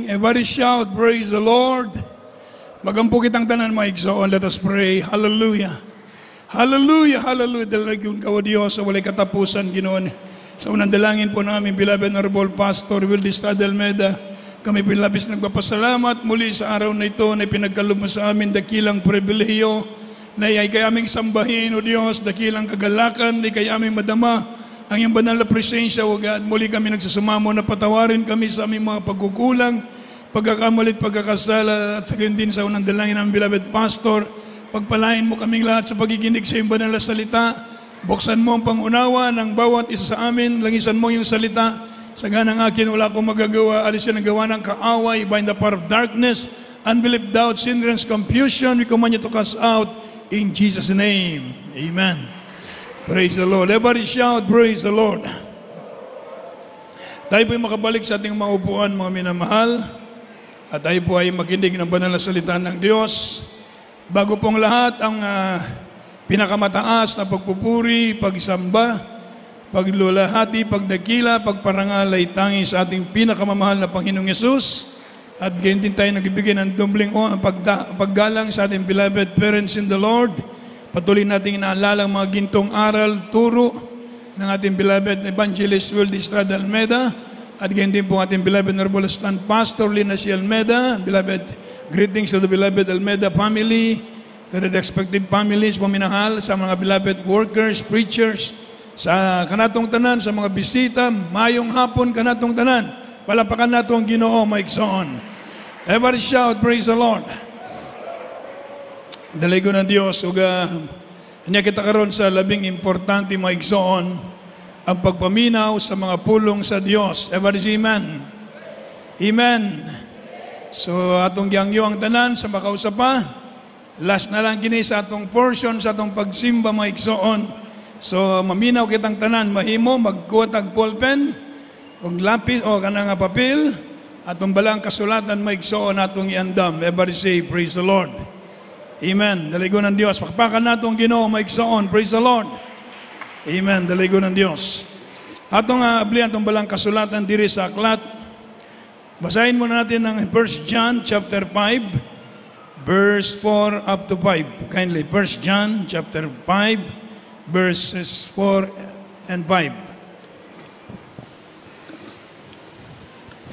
Everybody shout, praise the Lord. Magampo kitang tanan, mga igsoon. Let us pray. Hallelujah. Hallelujah, hallelujah. Dalagang kawa Diyos sa walay katapusan, Ginoon. Sa unang dalangin po namin, beloved Honorable Pastor Wildy Estrada Almeida, kami pinlabis nagpapasalamat muli sa araw na ito na pinagkalob mo sa amin dakilang pribilehiyo na ay kay aming sambahin, O Diyos, dakilang kagalakan, na kay aming madama ang iyong banal na presensya, O God. Muli kami nagsusumamo na patawarin kami sa aming mga pagkukulang, pagkakamalit, pagkakasala, at sa gayon din sa unang dalangin ng beloved Pastor, pagpalain mo kaming lahat sa pagiginig sa iyong banal na salita. Buksan mo ang pangunawa ng bawat isa sa amin, langisan mo yung salita. Sa ganang akin, wala akong magagawa, alisin ang gawa ng kaaway, bind the power of darkness, unbelief, doubt, hindrance, confusion. We command you to cast out in Jesus' name. Amen. Praise the Lord. Everybody shout, praise the Lord. Tayo po ay makabalik sa ating mga upuan, mga minamahal. At tayo po ay makinig ng banal na salita ng Diyos. Bago pong lahat, ang pinakamataas na pagpupuri, pagsamba, paglulahati, pagdakila, pagparangal ay tangi sa ating pinakamamahal na Panginoong Yesus. At gayon din tayo nagbibigay ng dumbling paggalang sa ating beloved parents in the Lord. Patuloy natin inaalala ang mga gintong aral, turo ng ating beloved Evangelist Wildy Estrada Almeida. At gayon din po ating beloved Honorable Stand Pastor Lina C. Almeida. Beloved, greetings to the beloved Almeida family, to the expected families, paminahal sa mga beloved workers, preachers, sa kanatong tanan, sa mga bisita, mayong hapon kanatong tanan. Palapakan nato ang Ginoo, maigsoon. Everybody shout, praise the Lord. Daligo ng Diyos, uga, niya kita karon sa labing importante, maigsoon, ang pagpaminaw sa mga pulong sa Diyos. Everybody say amen. Amen. So, atong giyangyo ang tanan sa makausapa. Last na lang kini sa atong portion, sa atong pagsimba, maigsoon. So, maminaw kitang tanan, mahimo, magkuha tag ballpen, o lapis, o kanang papel, atong balang kasulatan, maigsoon, atong iandam. Everybody say, praise the Lord. Amen. Daligo ng Diyos. Pakpakan natong Ginoo, maigsoon. Praise the Lord. Amen. Daligo ng Diyos. Atong ablihan itong balang kasulatan diri sa aklat. Basahin muna natin ang 1 John chapter 5, verse 4 up to 5. Kindly, 1 John chapter 5, verses 4 and 5.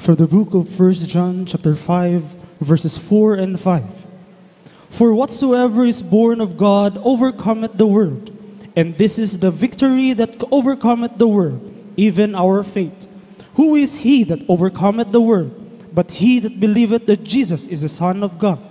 For the book of 1 John chapter 5, verses 4 and 5. For whatsoever is born of God overcometh the world, and this is the victory that overcometh the world, even our faith. Who is he that overcometh the world, but he that believeth that Jesus is the Son of God?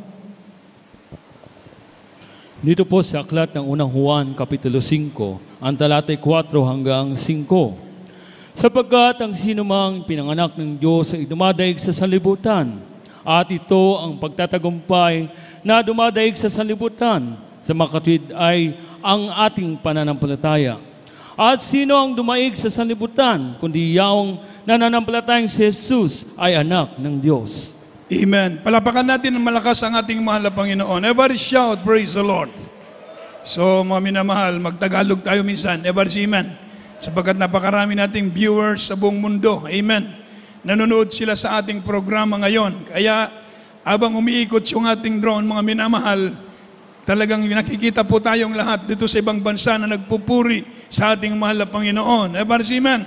Dito po sa aklat ng unang Juan, Kapitulo 5, ang talatay 4 hanggang 5. Sapagkat ang sinumang pinanganak ng Diyos ay dumadaig sa sanlibutan, at ito ang pagtatagumpay na dumadaig sa sanlibutan, sa makatwid ay ang ating pananampalataya. At sino ang dumaig sa sanlibutan, kundi yaong nananampalatayang si Jesus ay anak ng Diyos. Amen. Palapakan natin ng malakas ang ating mahal na Panginoon. Everybody shout, praise the Lord. So, mga minamahal, magtagalog tayo minsan. Everybody say amen. Sapagkat napakarami nating viewers sa buong mundo. Amen. Nanonood sila sa ating programa ngayon. Kaya, abang umiikot yung ating drone, mga minamahal, talagang nakikita po tayong lahat dito sa ibang bansa na nagpupuri sa ating mahal na Panginoon. Everybody say amen.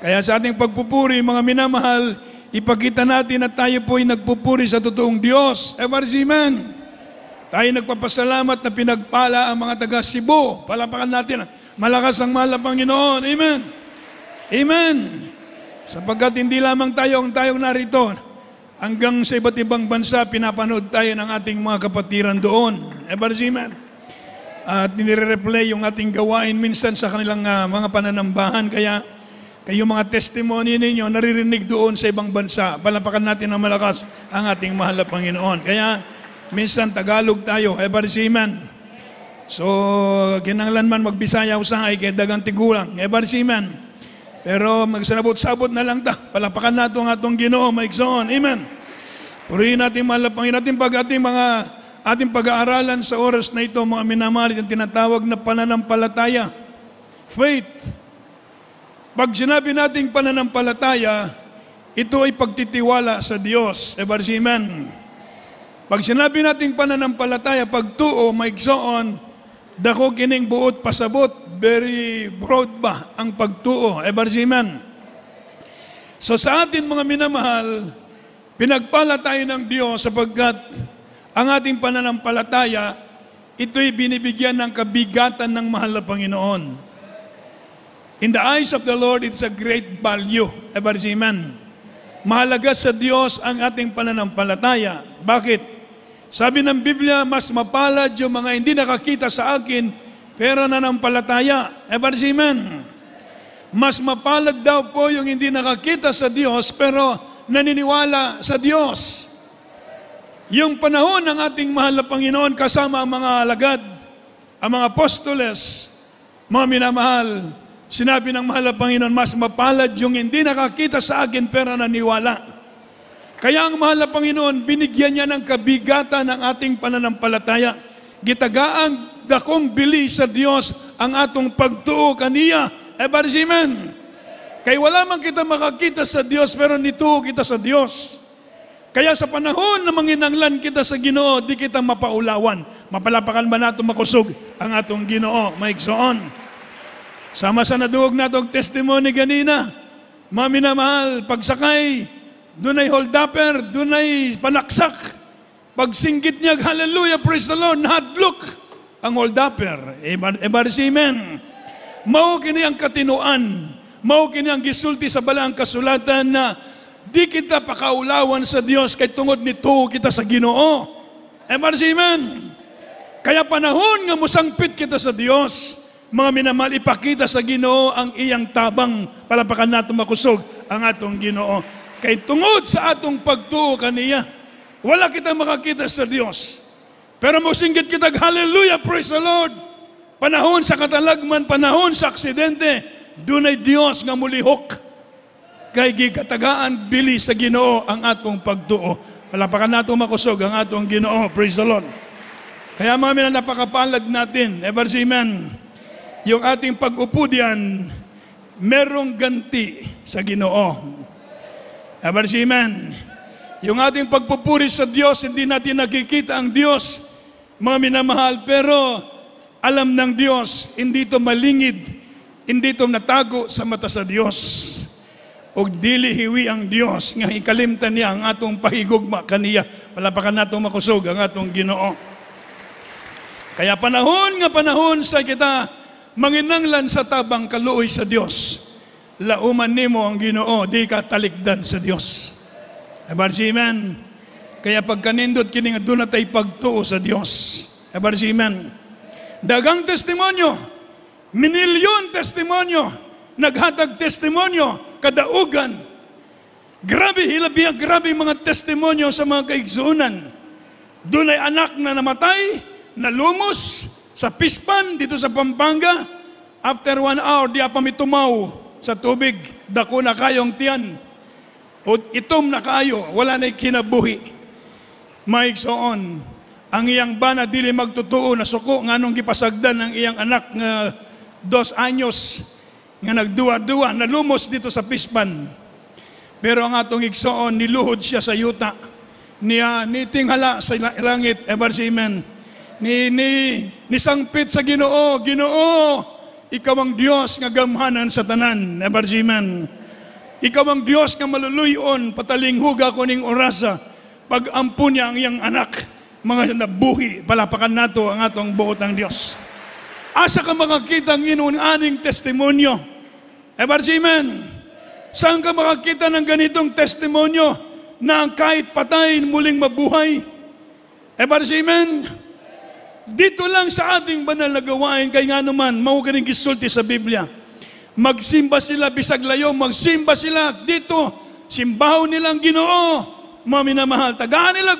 Kaya sa ating pagpupuri, mga minamahal, ipakita natin na tayo po ay nagpupuri sa totoong Diyos. Everybody say amen. Tayo nagpapasalamat na pinagpala ang mga taga Cebu. Palapakan natin. Malakas ang mahal na Panginoon. Amen. Amen. Sapagkat hindi lamang tayo ang tayong narito. Hanggang sa iba't ibang bansa, pinapanood tayo ng ating mga kapatiran doon. Everybody say amen. At nire-replay yung ating gawain minsan sa kanilang mga pananambahan. Kaya kayong mga testimony ninyo naririnig doon sa ibang bansa. Palapakan natin ng malakas ang ating mahal na Panginoon. Kaya minsan Tagalog tayo. Everybody say amen. So, kinanglan man magbisaya usahay kaya dagang tigulang. Everybody say amen. Pero magsanabot-sabot na lang ta. Palapakan nato ang atong Ginoo, maigsoon. Amen. Purihin natin mahal na Panginoon natin pag ating pag-aaralan sa oras na ito, mga minamahal, yung tinatawag na pananampalataya. Faith. Pag sinabi nating pananampalataya, ito ay pagtitiwala sa Diyos. Amen. Pag sinabi nating pananampalataya, pagtuo, maigsoon, dako kining buot pasabot, very broad ba ang pagtuo. Amen. So sa atin mga minamahal, pinagpala tayo ng Diyos sapagkat ang ating pananampalataya, ito'y binibigyan ng kabigatan ng mahal na Panginoon. In the eyes of the Lord, it's a great value. Amen. Mahalaga sa Diyos ang ating pananampalataya. Bakit? Sabi ng Biblia, mas mapalad yung mga hindi nakakita sa akin, pero nanampalataya. Amen. Mas mapalad daw po yung hindi nakakita sa Diyos, pero naniniwala sa Diyos. Yung panahon ng ating mahal na Panginoon kasama ang mga alagad, ang mga apostoles, mga minamahal, sinabi ng mahal na Panginoon, mas mapalad yung hindi nakakita sa akin pero naniwala. Kaya ang mahal na Panginoon, binigyan niya ng kabigatan ng ating pananampalataya. Gitagaang dakong bili sa Diyos ang atong pagtuo kaniya. Amen. Kaya wala man kita makakita sa Diyos pero nituo kita sa Diyos. Kaya sa panahon na manginanglan kita sa Ginoo, di kita mapaulawan. Mapalapakan ba nato makusog ang atong Ginoo? Maigsoon. Sama sa naduog natong testimony ganina, mga minamahal, pagsakay, dunay holdupper, dunay panaksak. Pagsinggit niya, hallelujah, praise the Lord, nahadlok ang holdupper. Amen. Mao kini ang katinuan, mao kini ang gisulti sa balang kasulatan na di kita pakaulawan sa Dios kay tungod nito kita sa Ginoo. Amen. Kaya panahon nga musangpit kita sa Dios, mga minamahal, ipakita sa Ginoo ang iyang tabang. Palapakan nato makusog ang atong Ginoo. Kay tungod sa atong pagtuo kaniya, wala kita makakita sa Dios. Pero musinggit kita, hallelujah, praise the Lord. Panahon sa katalagman, panahon sa aksidente, dunay Dios nga mulihok. Kay gikatagaan bili sa Ginoo ang atong pagtuo. Palapakan nato makusog ang atong Ginoo, praise the Lord. Kaya mga napakapalad natin, amen. Yung ating pag-upo diyan, merong ganti sa Ginoo. Amen. Yung ating pagpupuri sa Diyos, hindi natin nakikita ang Diyos, mga minamahal, pero alam ng Diyos, hindi ito malingid, hindi ito natago sa mata sa Diyos. O dili hiwi ang Diyos, nga ikalimtan niya ang atong pahigugma kaniya. Palapakan natong makusog ang atong Ginoo. Kaya panahon sa kita, manginanglan sa tabang kaluoy sa Diyos. Lauman nimo ang Ginoo, di ka talikdan sa Diyos. Amen. Kaya pagkanindot kini nga doon natay pagtuo sa Diyos. Amen. Dagang testimonyo, minilyon testimonyo, naghatag testimonyo, kadaugan. Grabe hilabihan, grabe mga testimonyo sa mga kaigsuunan. Doon ay anak na namatay, nalumos sa pispan dito sa Pampanga. After 1 hour, di pa mitumaw sa tubig, dako na kayong tiyan. O itom na kayo, wala na'y kinabuhi. Maigsoon, ang iyang bana dili magtutuo na suko, nga nung gipasagdan ng iyang anak nga 2 anyos, nga nagduwa-duwa, nalumos dito sa pispan. Pero ang atong igsoon, niluhod siya sa yuta. Nitinghala sa langit, amen. Nisangpit sa Ginoo, Ginoo, ikaw ang Diyos nga gamhanan sa tanan, amen. Ikaw ang Diyos nga maluluyon, patalinghuga ko ning orasa, pag-ampun niya ang iyang anak, mga nabuhi, palapakan nato ang atong buot ng Diyos. Asa ka makakita ang inuunaning testimonyo? Amen. Saan ka makakita ng ganitong testimonyo na ang kahit patayin muling mabuhay? Amen. Dito lang sa ating banal na gawain, kay nga naman, maugaling gisulti sa Biblia. Magsimba sila, bisag layo, magsimba sila dito. Simbaho nilang Ginoo. Mga minamahal, tagaan nila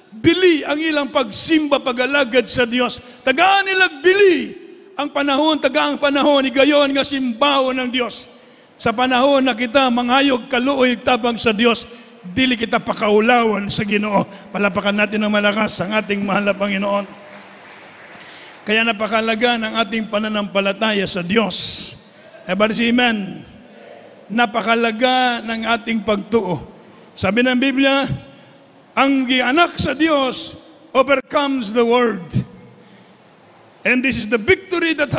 bili ang ilang pagsimba, pagalagad sa Diyos. Tagaan nila bili ang panahon, tagaang panahon, igayon nga simbaho ng Diyos. Sa panahon na kita mangayog, kaluoy, tabang sa Diyos, dili kita pakaulawan sa Ginoo. Palapakan natin ng malakas ang ating mahal na Panginoon. Kaya napakalaga ng ating pananampalataya sa Diyos. Amen. napakalaga ng ating pagtuo. Sabi ng Biblia, ang anak sa Diyos overcomes the world. And this is the victory that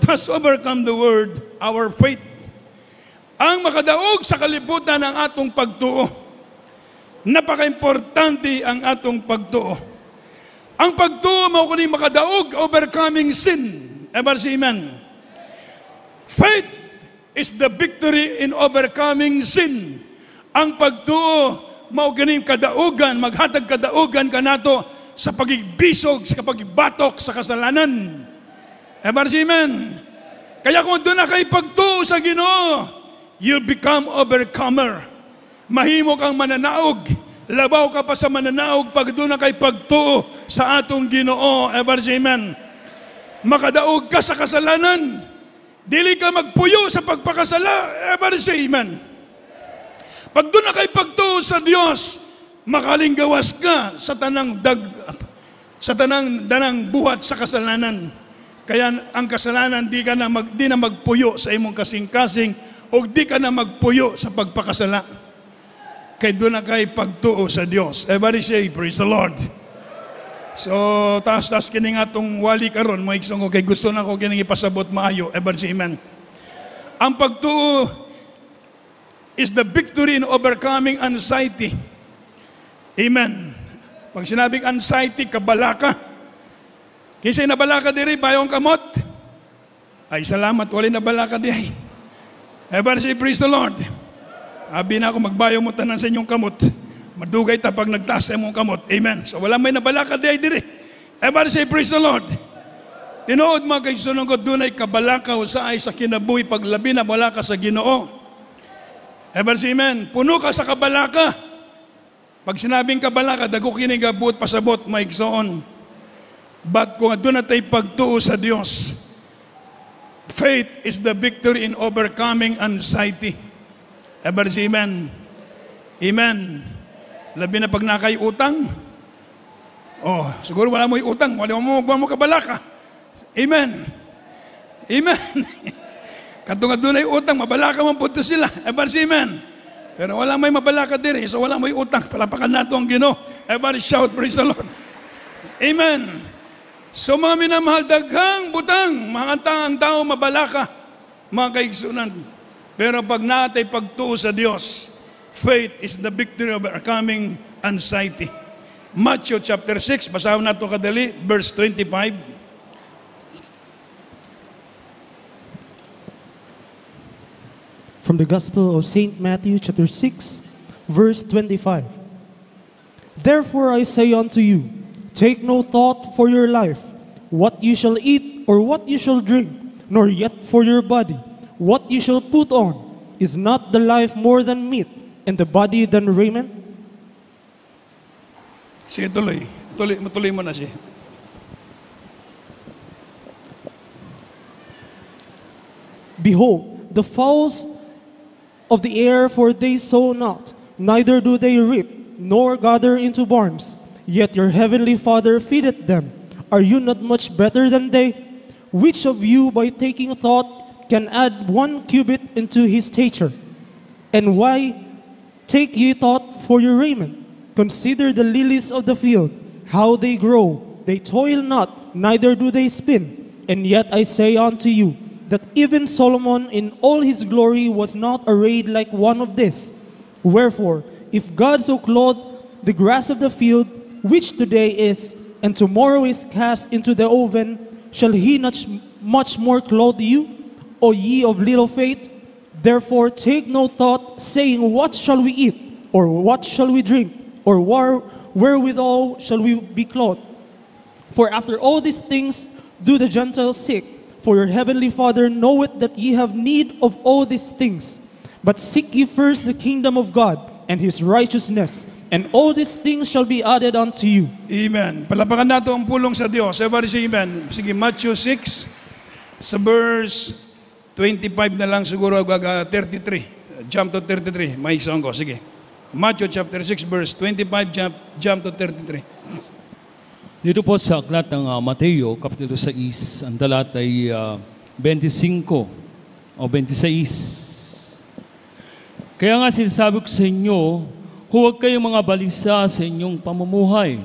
has overcome the world, our faith. Ang makadaog sa kalibutan ng atong pagtuo. Napaka-importante ang atong pagtuo. Ang pagtuo mao kuning makadaog overcoming sin. Ever say amen? Faith is the victory in overcoming sin. Ang pagtuo mao ganing kadaugan, maghatag kadaugan kanato sa pagigbisog, sa pagbatok sa kasalanan. Ever say amen? Kaya kung doon na kay pagtuo sa Ginoo, you'll become overcomer. Mahimo kang mananaog. Labaw ka pa sa mananaog pag doon na kay pagtuo sa atong Ginoo. Ever say amen? Makadaog ka sa kasalanan. Dili ka magpuyo sa pagpakasala. Ever say amen? Pag doon na kay pagtuo sa Diyos, makalinggawas ka sa tanang danang buhat sa kasalanan. Kaya ang kasalanan di na magpuyo sa imong kasing-kasing o di ka na magpuyo sa pagpakasala. Kay doon na kay pagtuo sa Diyos. Everybody say, praise the Lord. So, taas-taas kini nga itong wali karon, mga iksong ko, kay gusto na ko kining ipasabot maayo. Everybody say, amen. Ang pagtuo is the victory in overcoming anxiety. Amen. Pag sinabing anxiety, kabalaka. Kisay nabalaka diri, bayong kamot. Ay, salamat, wali nabalaka diri. Everybody say, praise the Lord. Abi na ako, magbayo mo tanan sa inyong kamot. Madugay ta pag nagtaas sa imong kamot. Amen. So wala may nabalaka di ay diri. Everybody say, praise the Lord. Tinuod mga kaisunong ko, dunay kabalaka o sa ay sa kinabuhi paglabi na wala ka sa Ginoo. Everybody say, amen. Puno ka sa kabalaka. Pag sinabing kabalaka, dago kinigabuot pasabot, mga igsoon. But kung doon na tayo pagtuo sa Diyos, faith is the victory in overcoming anxiety. Everybody say amen. Amen. Labi na pag nakay utang. Oh, siguro wala mo yung utang. Wala mo kabalaka. Amen. Amen. Katungad doon ay utang, mabalaka man po sila. Everybody say amen. Pero wala may mabalaka diri, so wala mo yung utang. Palapakan nato ang Ginoo. Everybody shout, praise the Lord. Amen. So mga minamahal, daghang butang, mga ang tao mabalaka, mga kaigsunan. Pero pag natay pagtuo sa Diyos, faith is the victory of overcoming anxiety. Matthew chapter 6, basahin natin kadali, verse 25. From the Gospel of St. Matthew chapter 6, verse 25. Therefore I say unto you, take no thought for your life, what you shall eat or what you shall drink, nor yet for your body, what you shall put on. Is not the life more than meat, and the body than raiment? Sige, tuloy mo na siya. Behold, the fowls of the air, for they sow not, neither do they reap, nor gather into barns, yet your heavenly Father feedeth them. Are you not much better than they? Which of you, by taking thought, can add 1 cubit into his stature? And why take ye thought for your raiment? Consider the lilies of the field, how they grow. They toil not, neither do they spin. And yet I say unto you, that even Solomon in all his glory was not arrayed like one of these. Wherefore, if God so clothed the grass of the field, which today is, and tomorrow is cast into the oven, shall he not much more clothe you, O ye of little faith? Therefore take no thought, saying, what shall we eat? Or what shall we drink? Or wherewithal shall we be clothed? For after all these things do the Gentiles seek. For your heavenly Father knoweth that ye have need of all these things. But seek ye first the kingdom of God and his righteousness, and all these things shall be added unto you. Amen. Palapakan nato ang pulong sa Diyos. Everybody say amen. Sige, Matthew 6, sa verse 25 na lang siguro, 33. Jump to 33. May isang ko. Sige. Matthew chapter 6, verse 25, jump to 33. Dito po sa aklat ng Mateo, Kapitulo 6, ang talatay 25 o 26. Kaya nga sinasabi ko sa inyo, huwag kayong mga balisa sa inyong pamumuhay.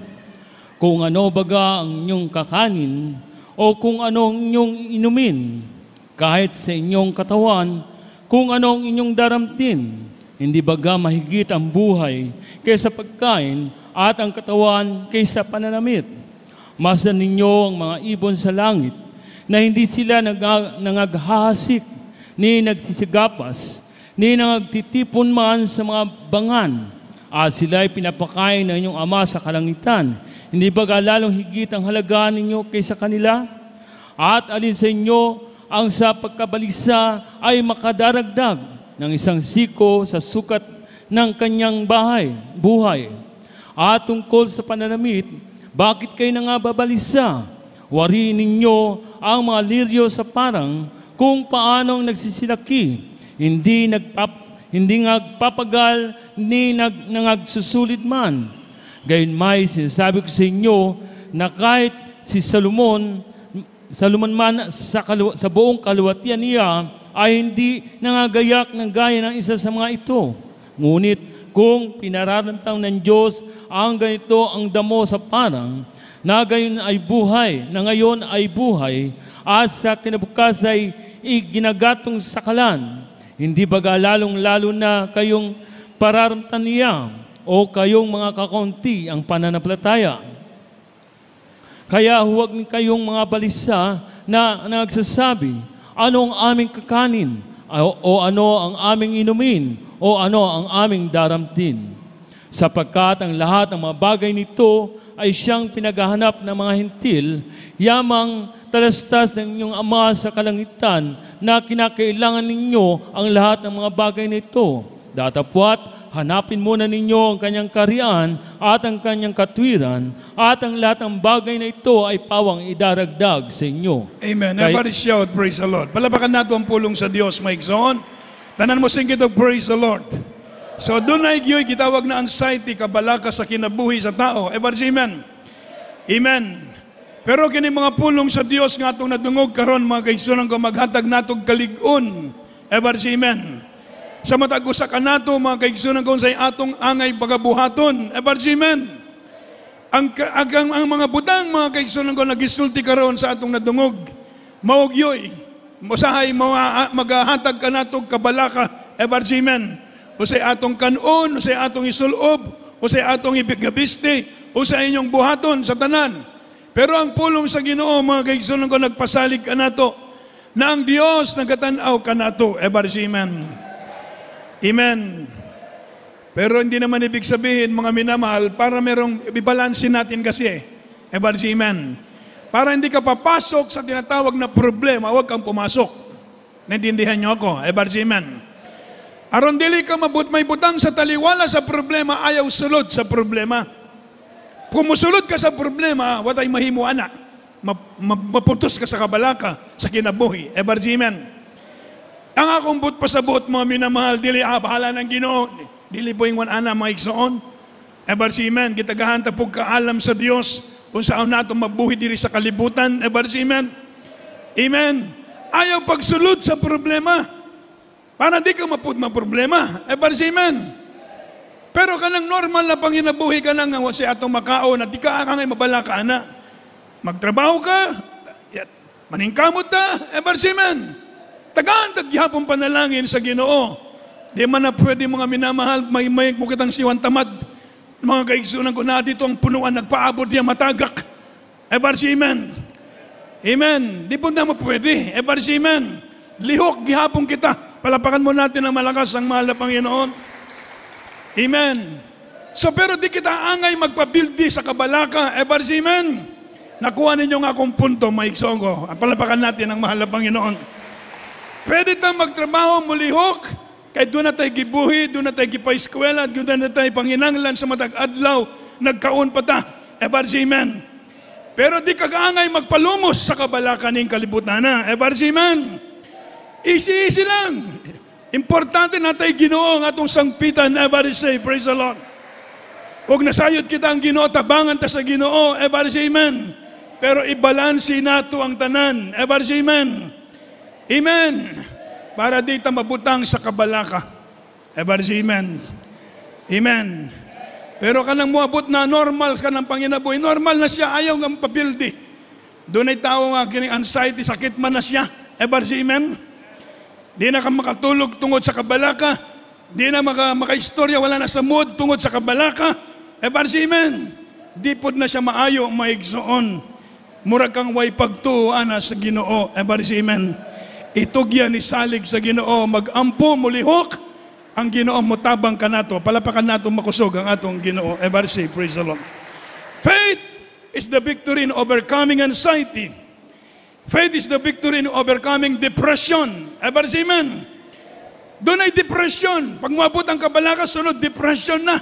Kung ano baga ang inyong kakanin o kung ano ang inyong inumin, kahit sa inyong katawan, kung ano ang inyong daramtin, hindi baga mahigit ang buhay kaysa pagkain at ang katawan kaysa pananamit. Masdan ninyo ang mga ibon sa langit na hindi sila nangaghahasik, ni nagsisigapas, ni nagtitipon man sa mga bangan, at sila ay pinapakain ng inyong Ama sa kalangitan. Hindi baga lalong higit ang halaga ninyo kaysa kanila? At alin sa inyo ang sa pagkabalisa ay makadaragdag ng isang siko sa sukat ng kanyang buhay. At tungkol sa pananamit, bakit kayo nangababalisa? Wariin ninyo ang mga liryo sa parang kung paanong nagsisilaki, hindi nagpapagal ni nangagsusulit man. Gayunmay, sinasabi ko sa inyo na kahit si Salomon man sa buong kaluwatian niya ay hindi nangagayak ng gaya ng isa sa mga ito. Ngunit kung pinararantang ng Diyos ang ganito ang damo sa parang, na gayon ay buhay, na ngayon ay buhay, at sa kinabukas ay ginagatong sakalan, hindi baga lalong-lalo na kayong pararamtan niya o kayong mga kakaunti ang pananampalataya. Kaya huwag kayong mga balisa na nagsasabi, ano ang aming kakanin, o ano ang aming inumin, o ano ang aming daramtin. Sapagkat ang lahat ng mga bagay nito ay siyang pinaghahanap ng mga hintil, yamang talastas ng inyong Ama sa kalangitan na kinakailangan ninyo ang lahat ng mga bagay nito. Datapwat, hanapin muna ninyo ang kanyang kariyan at ang kanyang katwiran, at ang lahat ng bagay na ito ay pawang idaragdag sa inyo. Amen. Everybody shout, praise the Lord. Palabakan nato ang pulong sa Dios, maigsoon. Tanan mo sing kita, praise the Lord. So doon ay giyo'y gitawag na anxiety, kabalaka sa kinabuhi sa tao. Everybody, amen. Amen. Pero kini mga pulong sa Dios nga itong nadungog karon, mga kaigsoon, kung maghatag natog kalig-on. Everybody, amen. Sa matag usa ka nato, mga kaigsunan kung say atong angay pagabuhaton. Amen. Ang mga budang, mga kaigsunan ko, nagisulti karon sa atong nadungog, maugyoy, musahay maghahatag ka nato kabalaka. Amen. O say atong kanon, o say atong isulob, o say atong ibigabiste, o sa inyong buhaton sa tanan. Pero ang pulong sa Ginoo, mga kaigsunan ko, nagpasalig ka nato, na ang Dios nagatanaw ka nato. Amen. Amen. Pero hindi naman ibig sabihin, mga minamahal, para merong ibalansin natin kasi. Amen. Para hindi ka papasok sa tinatawag na problema, huwag kang pumasok. Naintindihan niyo ako? Amen. Aron dili ka may butang sa taliwala sa problema, ayaw sulod sa problema. Kumusulod ka sa problema, watay mahimo anak. Maputos ka sa kabalaka, sa kinabuhi. Amen. Ang akong pasabot, mga minamahal, dili bahala ng Ginoo, dili po yung ana mga igsoon. Amen. Kitagahan tapog kaalam sa Dios kung saan nato mabuhi diri sa kalibutan. Amen. Amen. Ayaw pagsulod sa problema para di ka problema. Amen. Pero kanang normal na panginabuhi ka nang sa atong makao na di ka angay mabala ka na. Magtrabaho ka, maningkamot ta. Amen. Tagaan tagyapong panalangin sa Ginoo. Di man na pwede, mga minamahal, may mo kitang siwan tamad. Mga kaigsunan ko na dito ang punuan, nagpaabot niya matagak. Amen. Amen. Di po na mo pwede. Amen. Lihok, gihapon kita. Palapakan mo natin ang malakas ang mahal na Panginoon. Amen. So pero di kita angay magpabildi sa kabalaka. Amen. Nakuha ninyo nga akong punto, maigsoon ko. Palapakan natin ang mahal na Panginoon. Pwede tayong magtrabaho, mulihok, kahit doon na tayo gibuhi, doon na tayo gipa-eskwela, doon na tayo panginanglan sa matag-adlaw, nagkaon pa ta. Amen. Pero di kagaangay magpalumos sa kabalakan ng kalibutan na. Amen. Easy lang. Importante na tayo Ginoo ang atong sangpitan. Everybody say, praise the Lord. Huwag nasayod kita ang Ginoo, tabangan ta sa Ginoo. Amen. Pero ibalansi nato ang tanan. Amen. Amen. Para di ta mabutang sa kabalaka. Everybody say amen. Amen. Pero kanang muabot na normal ka ng panginabuhi, normal na siya, ayaw nga mapapildi. Doon ay tao nga kining anxiety, sakit man na siya. Everybody say amen. Di na ka makatulog tungod sa kabalaka. Di na makaistorya, wala na sa mood tungod sa kabalaka. Everybody say amen. Di pod na siya maayo, maigsoon. Murag kang way pagtuuan na sa Ginoo. Everybody say amen. Itugya ni salig sa Ginoo, magampo, mulihok, ang Ginoo mutabang ka nato, palapakan nato makusog ang atong Ginoo. Everybody say, praise the Lord. Faith is the victory in overcoming anxiety. Faith is the victory in overcoming depression. Everybody say, amen. Doon ay depression. Pag mabot ang kabalaka, sunod depression na.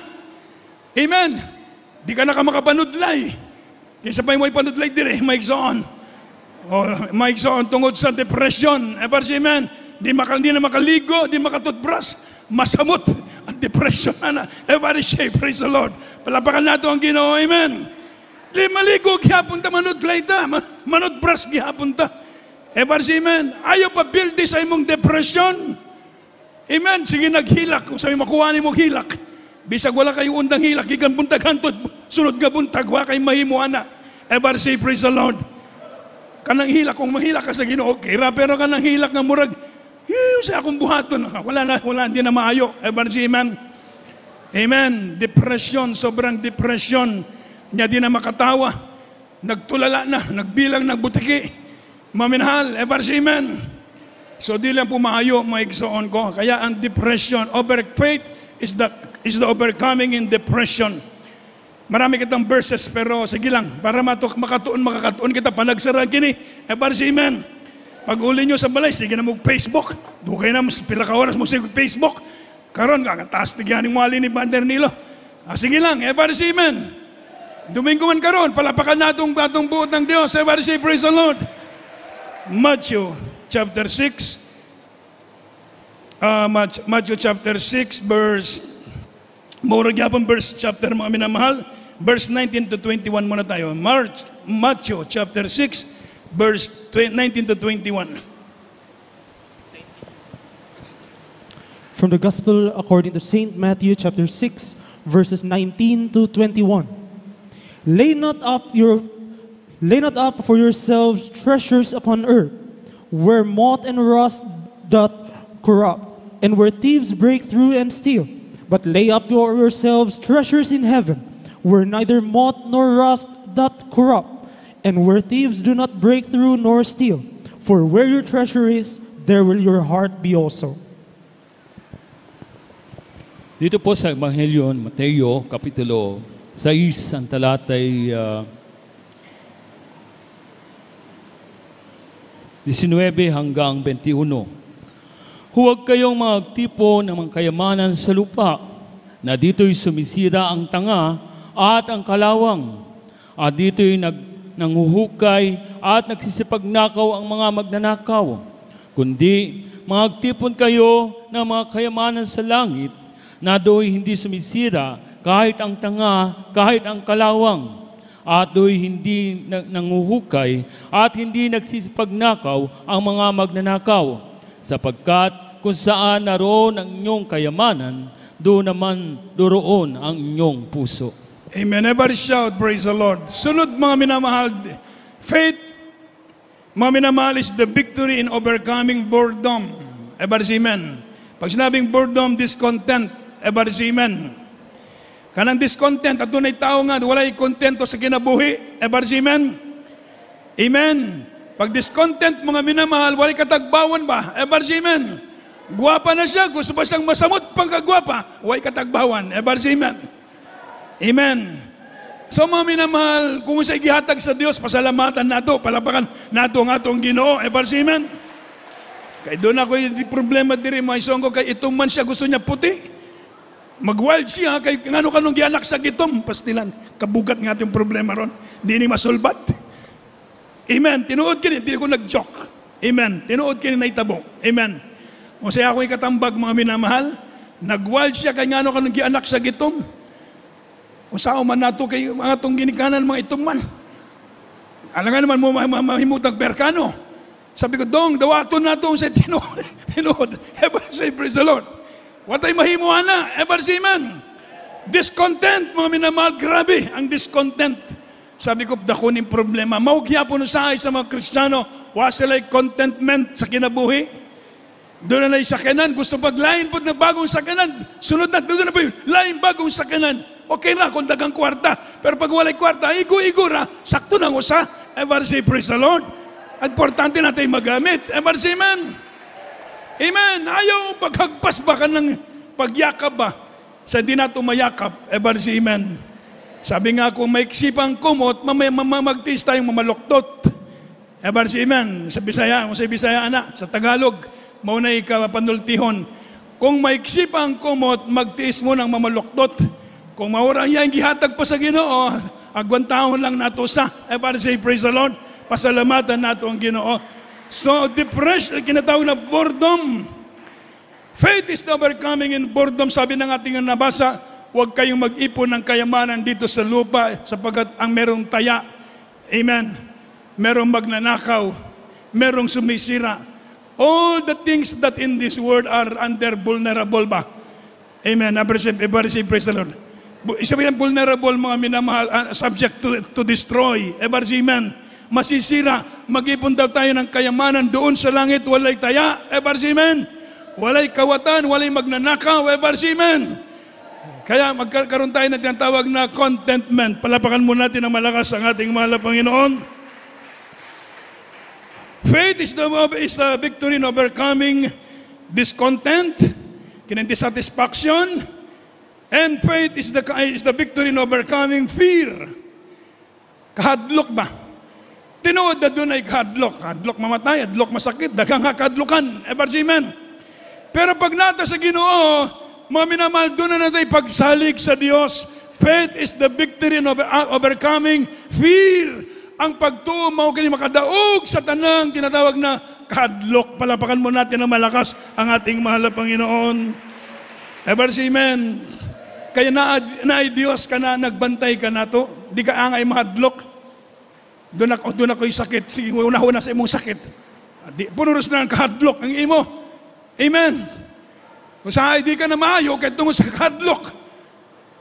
Amen. Di ka na ka makapanudlay. Kaysa pa yung may panudlay dire, maigsoon. Maigsoon tungod sa depression. Everybody say, amen. Di na makaligo, di makatutbrush. Masamot at depression na. Everybody say, praise the Lord. Palapakan nato ang Ginoo, amen. Di maligo, gihapon ta, manudlay ta, manudbrush, gihapon ta. Everybody say, amen. Ayaw pa build sa imong depression. Amen. Sige, naghilak. Kung sabi makuha ni mong hilak, bisag wala kayo undang hilak, ikan buntag hantod, sunod nga buntag, wala kayo mahimuana. Everybody say, praise the Lord. Kanang hilak, kung mahilak ka sa Ginoo, okay ra, pero kanang hilak nga murag, sa akong buhaton, wala, hindi na maayo. Everybody say, amen. Amen. Depression, sobrang depression. Niya di na makatawa. Nagtulala na, nagbilang, nagbutiki. Maminahal, everybody say, amen. So di lang pumahayo, maigsoon ko. Kaya ang depression, faith is the overcoming in depression. Marami kitang verses, pero sige lang, para makakatuon kita, panagsara kini. Everybody say, amen. Pag uli nyo sa balay, sige na mo Facebook. Dukay na, pila ka oras mo sa Facebook. Karon, kakataas tigyan yung wali ni Bander Nilo. Sige lang, everybody say amen. Domingo man karon, palapakan natong buot ng Diyos. Everybody say praise the Lord. Matthew chapter 6. Matthew chapter 6, verse, maurag yapon verse chapter mga minamahal. Verse 19 to 21 muna tayo. Matthew chapter 6, verse 19 to 21. From the Gospel according to St. Matthew chapter 6, verses 19 to 21. Lay not up for yourselves treasures upon earth, where moth and rust doth corrupt, and where thieves break through and steal. But lay up for yourselves treasures in heaven, where neither moth nor rust doth corrupt, and where thieves do not break through nor steal. For where your treasure is, there will your heart be also. Dito po sa Ebanghelyo ng Mateo, Kapitulo 6, ang talatay 19 hanggang 21. Huwag kayong magtipo ng mga kayamanan sa lupa, na dito'y sumisira ang tanga at ang kalawang, at dito'y nanguhukay at nagsisipagnakaw ang mga magnanakaw. Kundi magtipon kayo ng mga kayamanan sa langit, na do'y hindi sumisira kahit ang tanga, kahit ang kalawang, at do'y hindi nanguhukay at hindi nagsisipagnakaw ang mga magnanakaw. Sapagkat kung saan naroon ang inyong kayamanan, doon ang inyong puso. Amen. Everybody shout, praise the Lord. Sunod mga minamahal, faith, mga minamahal, is the victory in overcoming boredom. Everybody say amen. Pag sinabing boredom, discontent, everybody say amen. Kanang discontent, at doon ay tao nga, wala'y kontento sa kinabuhi, everybody say amen. Amen. Pag discontent, mga minamahal, wala'y katagbawan ba? Everybody say amen. Guwapa na siya, gusto ba siyang masamot pang kagwapa? Wala'y katagbawan, everybody say amen. Amen. So mga minamahal, kung sa'y gihatag sa Diyos, pasalamatan nato, palapakan nato ang atong Ginoo, everybody say amen. Kaya doon ako yung problema diri, mga isong ko, kay itong man siya gusto niya puti. Mag-wild siya, kay ngano kanong gianak sa gitom, pastilan, kabugat nga itong problema ron, di ni masulbat. Amen. Tinuod kini, di ko nag-joke. Amen. Tinuod kini na itabo. Amen. O siya ako'y katambag, mga minamahal, nag-wild siya, kay ngano kanong gianak sa gitom. O sao man nato kay mga itong ginikanan, mga itom man. Alam nga naman mo, mahimutag perkano. Sabi ko, dong, dawaton na ito sa tinuod. Heaven say, praise the Lord. Watay mahimuan na. Ever si man. Discontent, mga minamahal. Grabe, ang discontent. Sabi ko, dako ning problema. Maugya po sa mga Kristiyano, wa sila'y contentment sa kinabuhi. Doon na sakanan, gusto paglain po na bagong sakanan. Sunod na, doon na po yun, lain bagong sakanan. Okay na kung dagang kwarta. Pero pag walay kwarta, igo-igo na, sakto na usa. Ever say, praise the Lord. Importante natin magamit. Ever say, amen. Amen. Ayaw paghagpas ba ka ng pagyakap ba? Sa di na tumayakap. Ever say, amen. Sabi nga kung may ksipang kumot, magtiis tayong mamaloktot. Ever say, amen. Sa Bisaya, sa Tagalog, maunay ka panultihon. Kung may ksipang kumot, magtiis mo ng mamaloktot. Kung maurang yan, gihatag pa sa Ginoo, agwantahon lang nato sa. Ever say, praise the Lord. Pasalamatan nato ang Ginoo. So, depression, kinatawag na boredom. Faith is the overcoming in boredom. Sabi ng ating nabasa, huwag kayong mag-ipon ng kayamanan dito sa lupa sapagkat ang merong taya. Amen. Merong magnanakaw. Merong sumisira. All the things that in this world are under vulnerable ba? Amen. Every praise the Lord. Sabi ng vulnerable, mga minamahal, subject to destroy. Every amen. Masisira, mag-ipon daw tayo ng kayamanan doon sa langit, walay taya, ever amen. Walay kawatan, walay magnanakaw, ever amen. Kaya magkaroon tayo na tinatawag na contentment. Palapakan muna natin ang malakas ang ating mahal na Panginoon. Faith is the victory in overcoming discontent, dissatisfaction, and faith is the victory in overcoming fear. Kahadlok ba? Tinuod na doon ay kahadlok. Kahadlok mamatay, hadlok masakit, daghang kahadlokan. Ever amen. Pero pag nata sa Ginoo, mga minamahal, doon na natin pagsalig sa Diyos. Faith is the victory in overcoming fear. Ang pagtuo, kini makadaog sa tanang tinatawag na kahadlok. Palapakan mo natin ng malakas ang ating mahal na Panginoon. Ever amen. Kaya naay Diyos ka na, nagbantay ka na to. Di ka angay mahadlok. Doon ako yung sakit. Sige, una-una sa imong sakit. Punuros na ang kahadlok ang imo. Amen. Kung sa di ka na maayo, kahit tungkol sa kahadlok.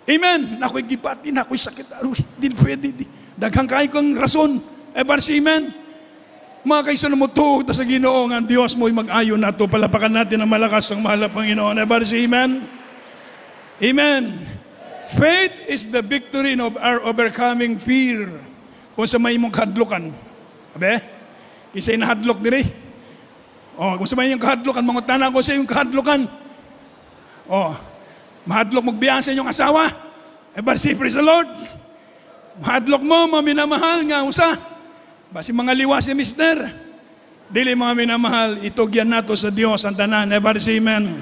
Amen. Nako'y gibati, nako'y sakit. Hindi pwede. Daghang kain kong rason. Ever si amen. Mga kaysa na mo tuog sa Ginoo ang Diyos mo'y mag-ayo na ito. Palapakan natin ang malakas ang mahal na Panginoon. Ever si amen. Amen. Faith is the victory of our overcoming fear. Kung sa may mong kahadlokan. Abe? Isa yung nahadlok diri. Kung sa may yung kahadlokan, mga tanang ko sa yung kahadlokan. Mahadlok magbiyahan sa inyong asawa. Ever say, praise the Lord. Mahadlok mo, mga minamahal nga, usa. Basi mga liwa si mister. Dili mga minamahal, itugyan nato sa Diyos ang tanan. Ever say, amen.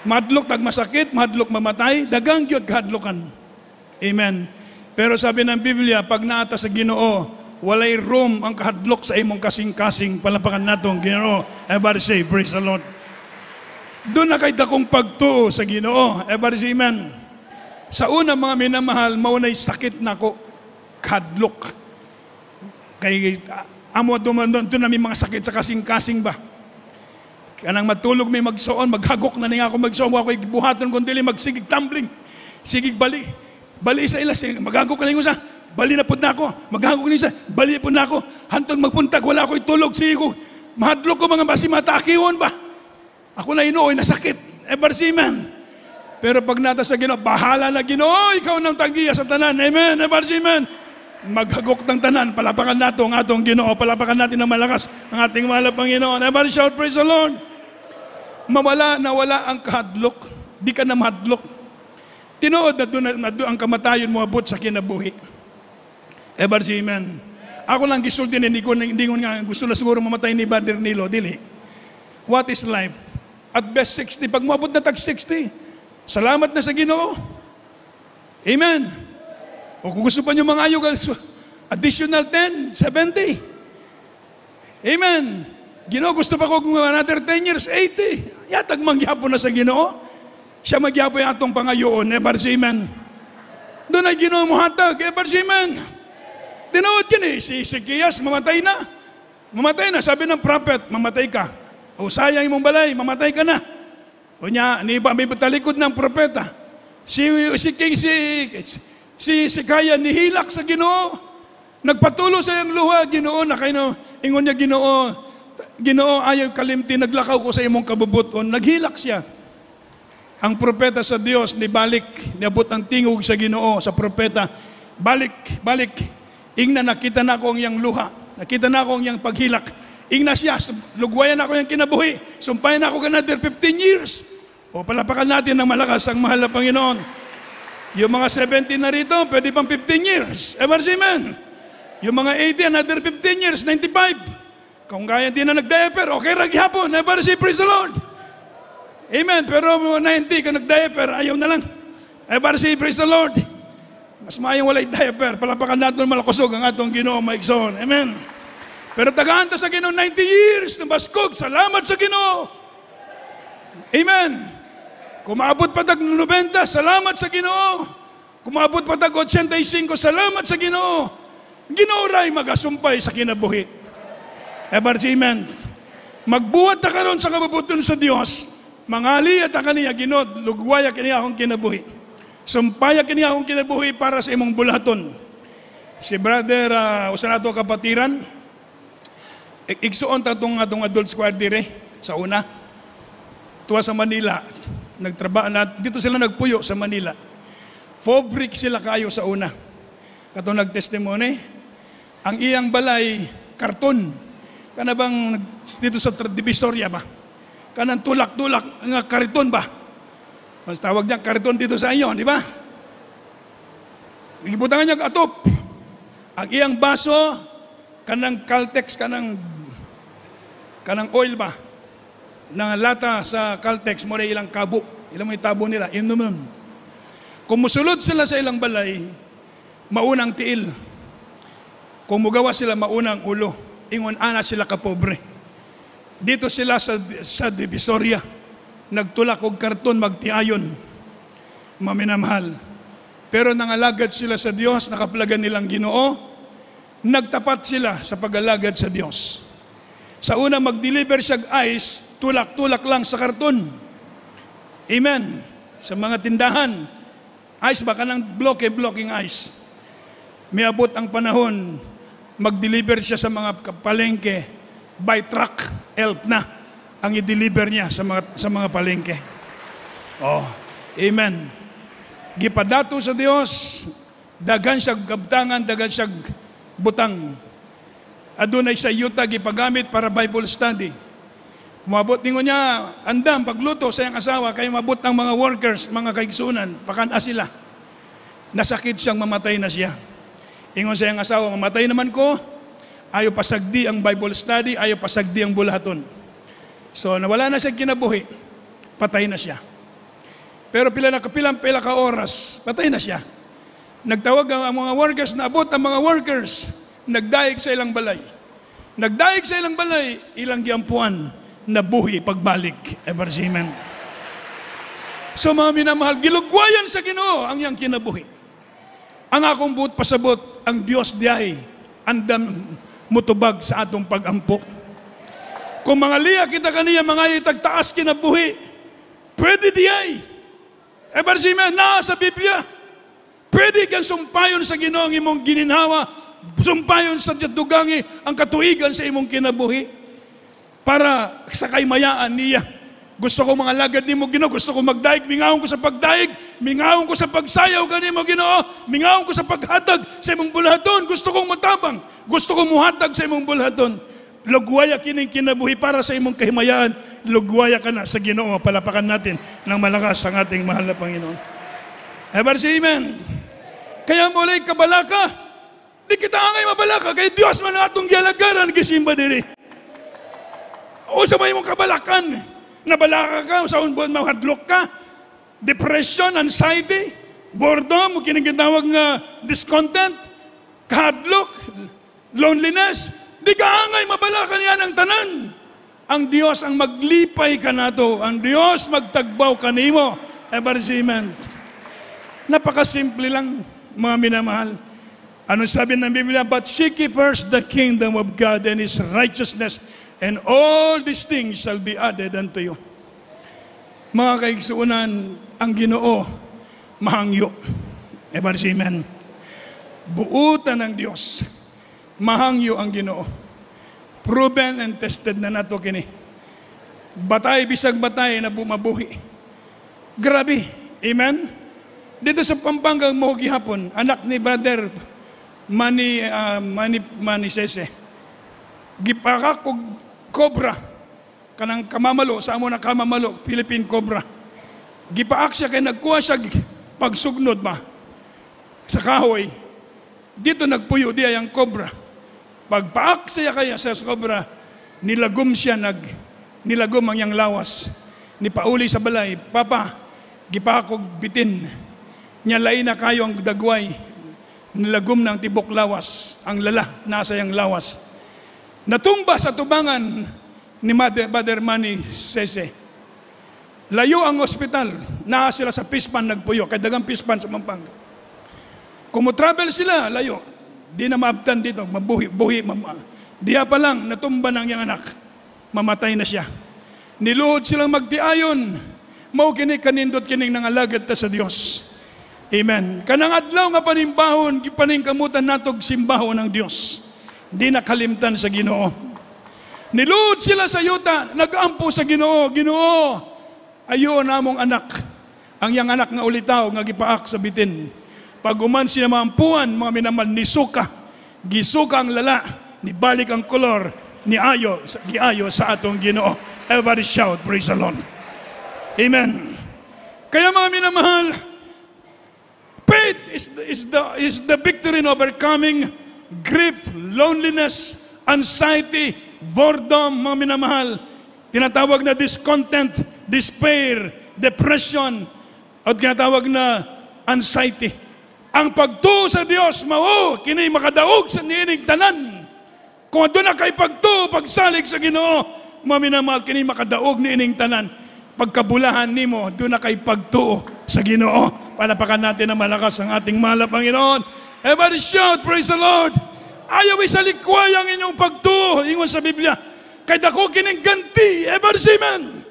Mahadlok tagmasakit, mahadlok mamatay, dagang gyud kahadlokan. Amen. Pero sabi ng Biblia, pag naata sa Ginoo, walay room ang kahadlok sa imong kasing-kasing. Palapakan natong Ginoo. Everybody say, praise the Lord. Doon na kay dakong pagtuo sa Ginoo. Everybody say, amen. Sa una mga minamahal, maunay sakit na ko. Kahadlok. Kay amo doon na may mga sakit sa kasing-kasing ba? Kanang matulog may magsoon, maghagok na niya ako magsoon. Ako'y buhaton kung dili magsigig tumbling. Sigig bali. Bali sa ilas, magagok ka na yung isa, bali na po na ako, magagok na yung isa, bali na po na ako, hantong magpuntag, wala ako'y tulog, sige ko, mahadlok ko mga basi matakiwon ba? Ako na inuoy, nasakit, ever si man. Pero pag nata sa Ginoo, bahala na Ginoo, ikaw nang tagiya sa tanan, amen, ever si man. Maghagok ng tanan, palapakan nato ang atong Ginoo, palapakan natin ng malakas ang ating mahal na Panginoon. Ever shout, praise the Lord. Nawala ang kahadlok, di ka na mahadlok. Tinuod na doon ang kamatayon mo abot sa kinabuhi. Ever si amen. Ako lang gisulti na hindi ko nga gusto na siguro mamatay ni Brother Nilo. Dili. What is life? At best 60. Pag moabot na tag 60, salamat na sa Ginoo. Amen. O kung gusto pa nyo mga ayog, additional 10, 70. Amen. Ginoo, gusto pa ko kung another 10 years, 80. Yatag mangyapon na sa Ginoo. Siya magyapoy atong pangayoon, ever si amen. Doon ay Ginoo mo hatag, ever si amen. Tinuod kini, si Ezekias, mamatay na. Mamatay na, sabi ng prophet, mamatay ka. O sayang imong balay, mamatay ka na. O niya, may talikod ng propeta. Si Kaya nihilak sa Ginoo. Nagpatulo sa iyang luha, Ginoo, na kayo, ingon niya, Ginoo, ayaw kalimti, naglakaw ko sa imong kabubuton. Naghilak siya. Ang propeta sa Dios, niabot ang tingog sa Ginoo, sa propeta, balik, ingna nakita na ko ang iyang luha, nakita na ko ang iyang paghilak, ingna siya, lugwayan ako yung kinabuhi, sumpayan ako another 15 years. O palapakan natin ng malakas ang mahal na Panginoon. Yung mga 70 na rito, pwede pang 15 years. Amen. Yung mga 80, another 15 years, 95. Kung kaya din na nag-diaper, okay, raghihapon. Never say, praise the Lord. Amen. Pero 90 ka nag-diaper, ayaw na lang. Never say, praise the Lord. Mas maayong walay diaper. Palapakan natin malakusog ang atong Ginoo maigsoon. Amen. Pero tagaanta sa Ginoo 90 years na baskog. Salamat sa Ginoo. Amen. Kumaabot pa tag 90, salamat sa Ginoo. Kumaabot pa tag 85, salamat sa Ginoo. Ginoo ray magasumpay sa kinabuhi. Amen. Magbuhat ta karon sa kabubuton sa Dios. Mangali at kaniya Ginoo, lugwaya kaniya akong kinabuhi. Sumpaya kaniya akong kinabuhi para sa imong bulaton. Si brother usa nato kapatiran, igsuon ta tong adult squad dire sa una. Tuwa sa Manila, nagtrabaho na, dito sila nagpuyo sa Manila. Fabric sila kayo sa una. Katong nagtestimony, ang iyang balay, karton. Kana bang dito sa Divisoria ba? Kanang tulak-tulak nga karton ba? Mas tawag niya karton dito sa inyo, di ba? Ibutangan niya atop. Ang iyang baso, kanang Caltex, kanang oil ba? Na lata sa Caltex mo na ilang kabo. Ilang may tabo nila. Inom. Kung musulod sila sa ilang balay, maunang tiil. Kung mugawa sila, maunang ulo. Ingon ana sila kapobre. Dito sila sa Divisoria. Nagtulak og karton, magtiayon. Maminamahal. Pero nangalagad sila sa Dios, nakaplagan nilang Ginoo. Nagtapat sila sa pag-alagad sa Dios. Sa una, mag-deliver siya ice, tulak-tulak lang sa karton. Amen. Sa mga tindahan, ice baka ng blocking ice. May abot ang panahon, mag-deliver siya sa mga palengke, by truck, elf na, ang i-deliver niya sa mga palengke. Oh, amen. Gipadato sa Dios, dagan siya gabtangan, dagan siya butang. Adunay sa yuta gipagamit para Bible study. Umabot ningo niya, andam, pagluto sa iyang asawa, kaya mabot ng mga workers, mga kaigsunan, pakana sila. Nasakit siyang mamatay na siya. Ingon sa iyang asawa, mamatay naman ko, ayaw pasagdi ang Bible study, ayaw pasagdi ang bulaton. So, nawala na siya kinabuhi, patay na siya. Pero pila ka oras, patay na siya. Nagtawag ang mga workers, naabot ang mga workers, nagdaig sa ilang balay. Nagdaig sa ilang balay, ilang giampuan, nabuhi pagbalik. Amen. So mga minamahal, gilugwayan sa Ginoo ang iyang kinabuhi. Ang akong buot pasabot, ang Dios diay, andam mutubag sa atong pag-ampo. Kung mga liya kita kaniya, mga itagtaas kinabuhi, pwede diay. Amen. Nasa Biblia. Pwede kang sumpayon sa Ginoo ang imong gininhawa, sumpayon sa dugangi ang katuigan sa imong kinabuhi para sa kaymayaan niya. Gusto ko mga lagad ni mo Ginoo, gusto ko magdaig, mingawon ko sa pagdaig, mingawon ko sa pagsayaw gani mo Ginoo, mingawon ko sa paghatag sa imong bulaton, gusto kong matabang, gusto kong muhatag sa imong bulaton. Lugwaya kining kinabuhi para sa imong kahimayaan, lugwaya ka na sa Ginoo. Palapakan natin ng malakas ang ating mahal na Panginoon. Amen. Kaya mulay kabalaka, di kita angay mabalaka, kay Dios man atong gialagaran, gisimba diri. O sa may mong kabalakan, nabalaka ka, sa unbon mahadlok ka, depression, anxiety, boredom, kinagitawag nga discontent, kahadlok, loneliness, di ka angay mabalakan yan ang tanan. Ang Dios ang maglipay ka nato, ang Dios magtagbaw kanimo. Amen. Napakasimple lang, mga minamahal. Ano sabi ng Biblia? But seek ye first the kingdom of God and His righteousness, and all these things shall be added unto you. Mga kaigsuunan, ang Ginoo mahangyo. Amen. Buutan ng Dios. Mahangyo ang Ginoo. Proven and tested na nato kini. Batay bisag batay na bumabuhi. Grabe. Amen. Dito sa Pampanga mo gihapon, anak ni Brother Manny Sese. Gipakak og cobra kanang kamamalo sa amo na kamamalo, Philippine cobra. Gipaak siya kay nagkuha siya pagsugnod ba sa kahoy. Dito nagpuyo diya ang cobra. Pagpaak siya kaya sa cobra, nilagom ang yang lawas. Ni pauli sa balay, Papa, gipakog bitin. Nya lain na kayo ang dagway. Nilagom ng tibok lawas. Ang lala, nasa yang lawas. Natumba sa tubangan ni Brother Manny Sese. Layo ang ospital. Naa sila sa Pispan nagpuyo. Kay dagang Pispan sa Pampanga. Kung travel sila, layo. Di na maabtan dito. Buhi. Diya pa lang, natumba ng yang anak. Mamatay na siya. Niluhod silang magtiayon. Mao kini kanindot kining nangalagad ta sa Dios. Amen. Kanang adlaw nga panimbahon, gipaningkamutan natog simbahon ng Dios. Di nakalimtan sa Ginoo. Niluhod sila sa yuta, nagampo sa Ginoo. Ginoo, ayo namong anak. Ang yang anak nga ulitaw nga gipaak sa bitin. Pag uman sila maampuan, mga minamal ni suka. Gisuka ang lala, nibalik ang kolor, giayo sa atong Ginoo. Everybody shout, praise the Lord. Amen. Kaya mga minamahal, faith is the victory in overcoming grief, loneliness, anxiety, boredom, mga minamahal. Tinatawag na discontent, despair, depression, at tinatawag na anxiety. Ang pagtuo sa Dios, kini makadaog sa niinig tanan. Kung doon na kay pagtuo, pagsalig sa Ginoo, mga minamahal, kini makadaog niining tanan. Pagkabulahan nimo, doon na kay pagtuo sa Ginoo. Palapakan natin na malakas ang ating mahal na Panginoon. Everybody shout, praise the Lord. Ayaw isalikway ang inyong pagtuo. Ingon sa Biblia, kay dako kining ganti. Everybody say amen.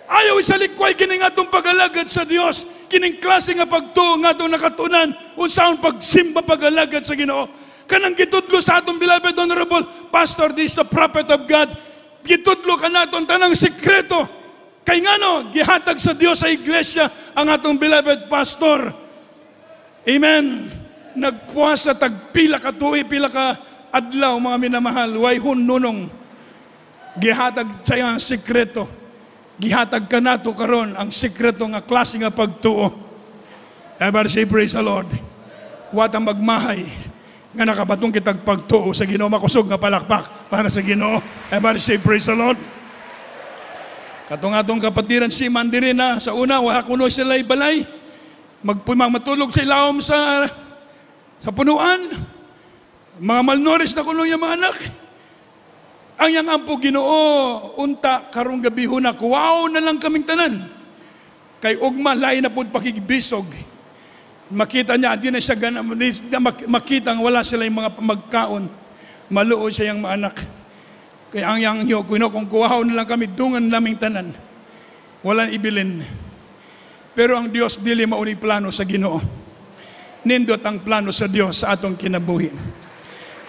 Ayaw isalikway kining atong pag-alagad sa Dios. Kining klase nga pagtuo nga atong nakatunan. Unsaon pagsimba pag-alagad sa Ginoo. Kanang gitudlo sa atong beloved honorable pastor, this is a prophet of God. Gitudlo ka naton tanang sikreto. Kay ngano, gihatag sa Dios sa iglesia ang atong beloved pastor. Amen. Nagpuasa tagpila ka tuig, pila ka adlaw, mga minamahal, way hununong. Gihatag sa iyang sikreto. Gihatag ka nato karon ang sikreto nga klase nga pagtuo. Ever say praise the Lord. Wat ang magmahay nga nakabatong kitag pagtuo sa Ginoo, makusog nga palakpak para sa Ginoo. Ever say praise the Lord. Katong atong kapatiran si Mandiri na sa una, wala kuno sila balay. Matulog sa ilawom sa punuan. Mga malnourished na kuno yung mga anak. Ang yang ampo Ginoo, unta karong gabi hunak, wow na lang kaming tanan. Kay ugma, lain na po pakigbisog. Makita niya, di na siya makita wala sila yung mga magkaon. Maluo siya yung mga anak. Kaya ang yang hiyo, kung kuwahaw na lang kami, dungan naming tanan. Walang ibilin. Pero ang Diyos dili mauni plano sa Ginoo. Nindot ang plano sa Diyos sa atong kinabuhi.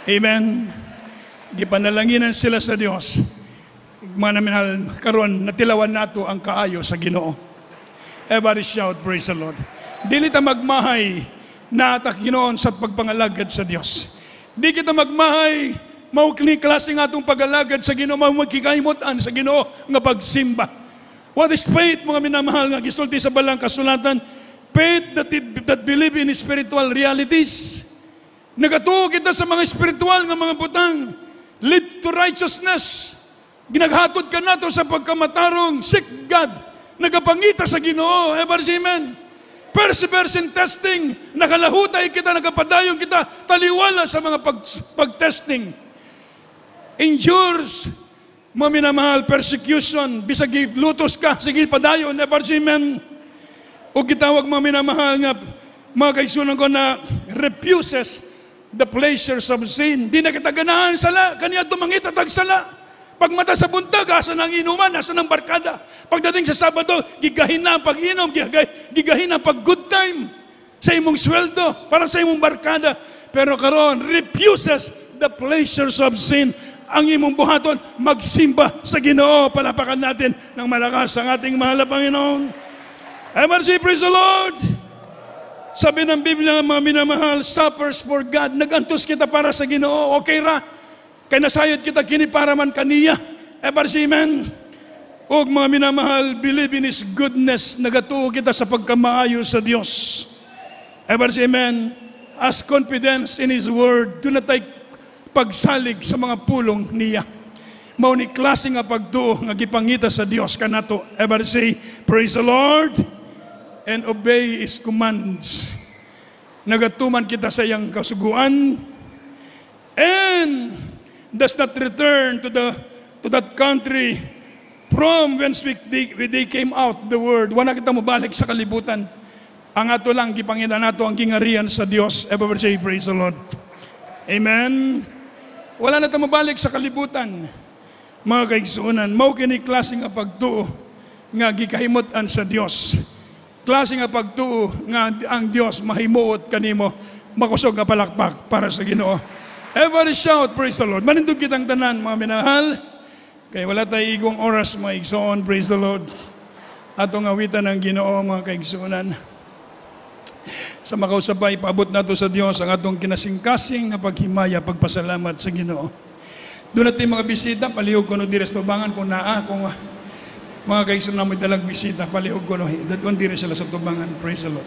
Amen. Gipanalanginan sila sa Diyos. Mga naminahal, karon natilawan nato ang kaayo sa Ginoo. Everybody shout, praise the Lord. Dili ta magmahay na atak Ginoon sa pagpangalagad sa Diyos. Di kita magmahay maukli klase nga itong pag-alagad sa Ginoo, magkikaimutan sa Ginoo nga pagsimba. What is faith, mga minamahal, nga gisulti sa balang kasulatan? Faith that believe in spiritual realities. Nagatuo kita sa mga spiritual nga mga butang. Lead to righteousness. Ginaghatod ka nato sa pagkamatarong. Seek God. Nagapangita sa Ginoo. Ever say amen. Perseverance in testing. Nakalahutay kita, nagapadayon kita. Taliwala sa mga pag-testing. Endures, mga minamahal, persecution, bisag lutos ka, sige padayon, never say amen. O gitawag mga minamahal nga, mga kaisunan ko na refuses the pleasures of sin. Di na kita ganahan sala, kaniya tumangita tagsala. Pag mata sa buntag, asa ng inuman, asa ng barkada. Pagdating sa Sabado, gigahin na ang pag-inom, gigahin na ang pag-good time sa imong sweldo, para sa imong barkada. Pero karon refuses the pleasures of sin. Ang imong buhaton, magsimba sa Ginoo. Palapakan natin ng malakas ang ating mahal na Panginoon. MRC, praise the Lord! Sabi ng Biblia, mga minamahal, suffers for God. Nagantos kita para sa Ginoo. Okay ra. Kaya nasayod kita kini para man kaniya. MRC, amen. O mga minamahal, believe in His goodness. Nagatuo kita sa pagkamaayo sa Diyos. MRC, amen. As confidence in His Word. Do not take pagsalig sa mga pulong niya. Mao ni klase nga pagtuo nga gipangita sa Dios kanato. Everybody say, praise the Lord and obey His commands. Nagatuman kita sa iyang kasuguan and does not return to that country from whence they came out the word. Wala kita mo balik sa kalibutan. Ang ato lang gipangita nato ang kingarian sa Dios. Everybody say, praise the Lord. Amen. Wala na tayo mabalik sa kalibutan. Mga kaigsuunan, mao kini klase nga pagtuo nga gikahimutan sa Dios. Klase nga pagtuo nga ang Dios mahimuot kanimo, makusog nga palakpak para sa Ginoo. Everybody shout, praise the Lord. Manindog kitang tanan, mga minahal. Kaya wala tayo igong oras, mga igsuon, praise the Lord. Atong awitan ng Ginoo, mga kaigsuunan. Sa makausapay, paabot nato sa Dios ang atong kinasingkasing na paghimaya, pagpasalamat sa Ginoo. Doon natin mga bisita, palihog ko no di restobangan kung naa, kung mga kaigsunan na may dalag bisita, palihog ko no, dadon dire sila sa tubangan. Praise the Lord.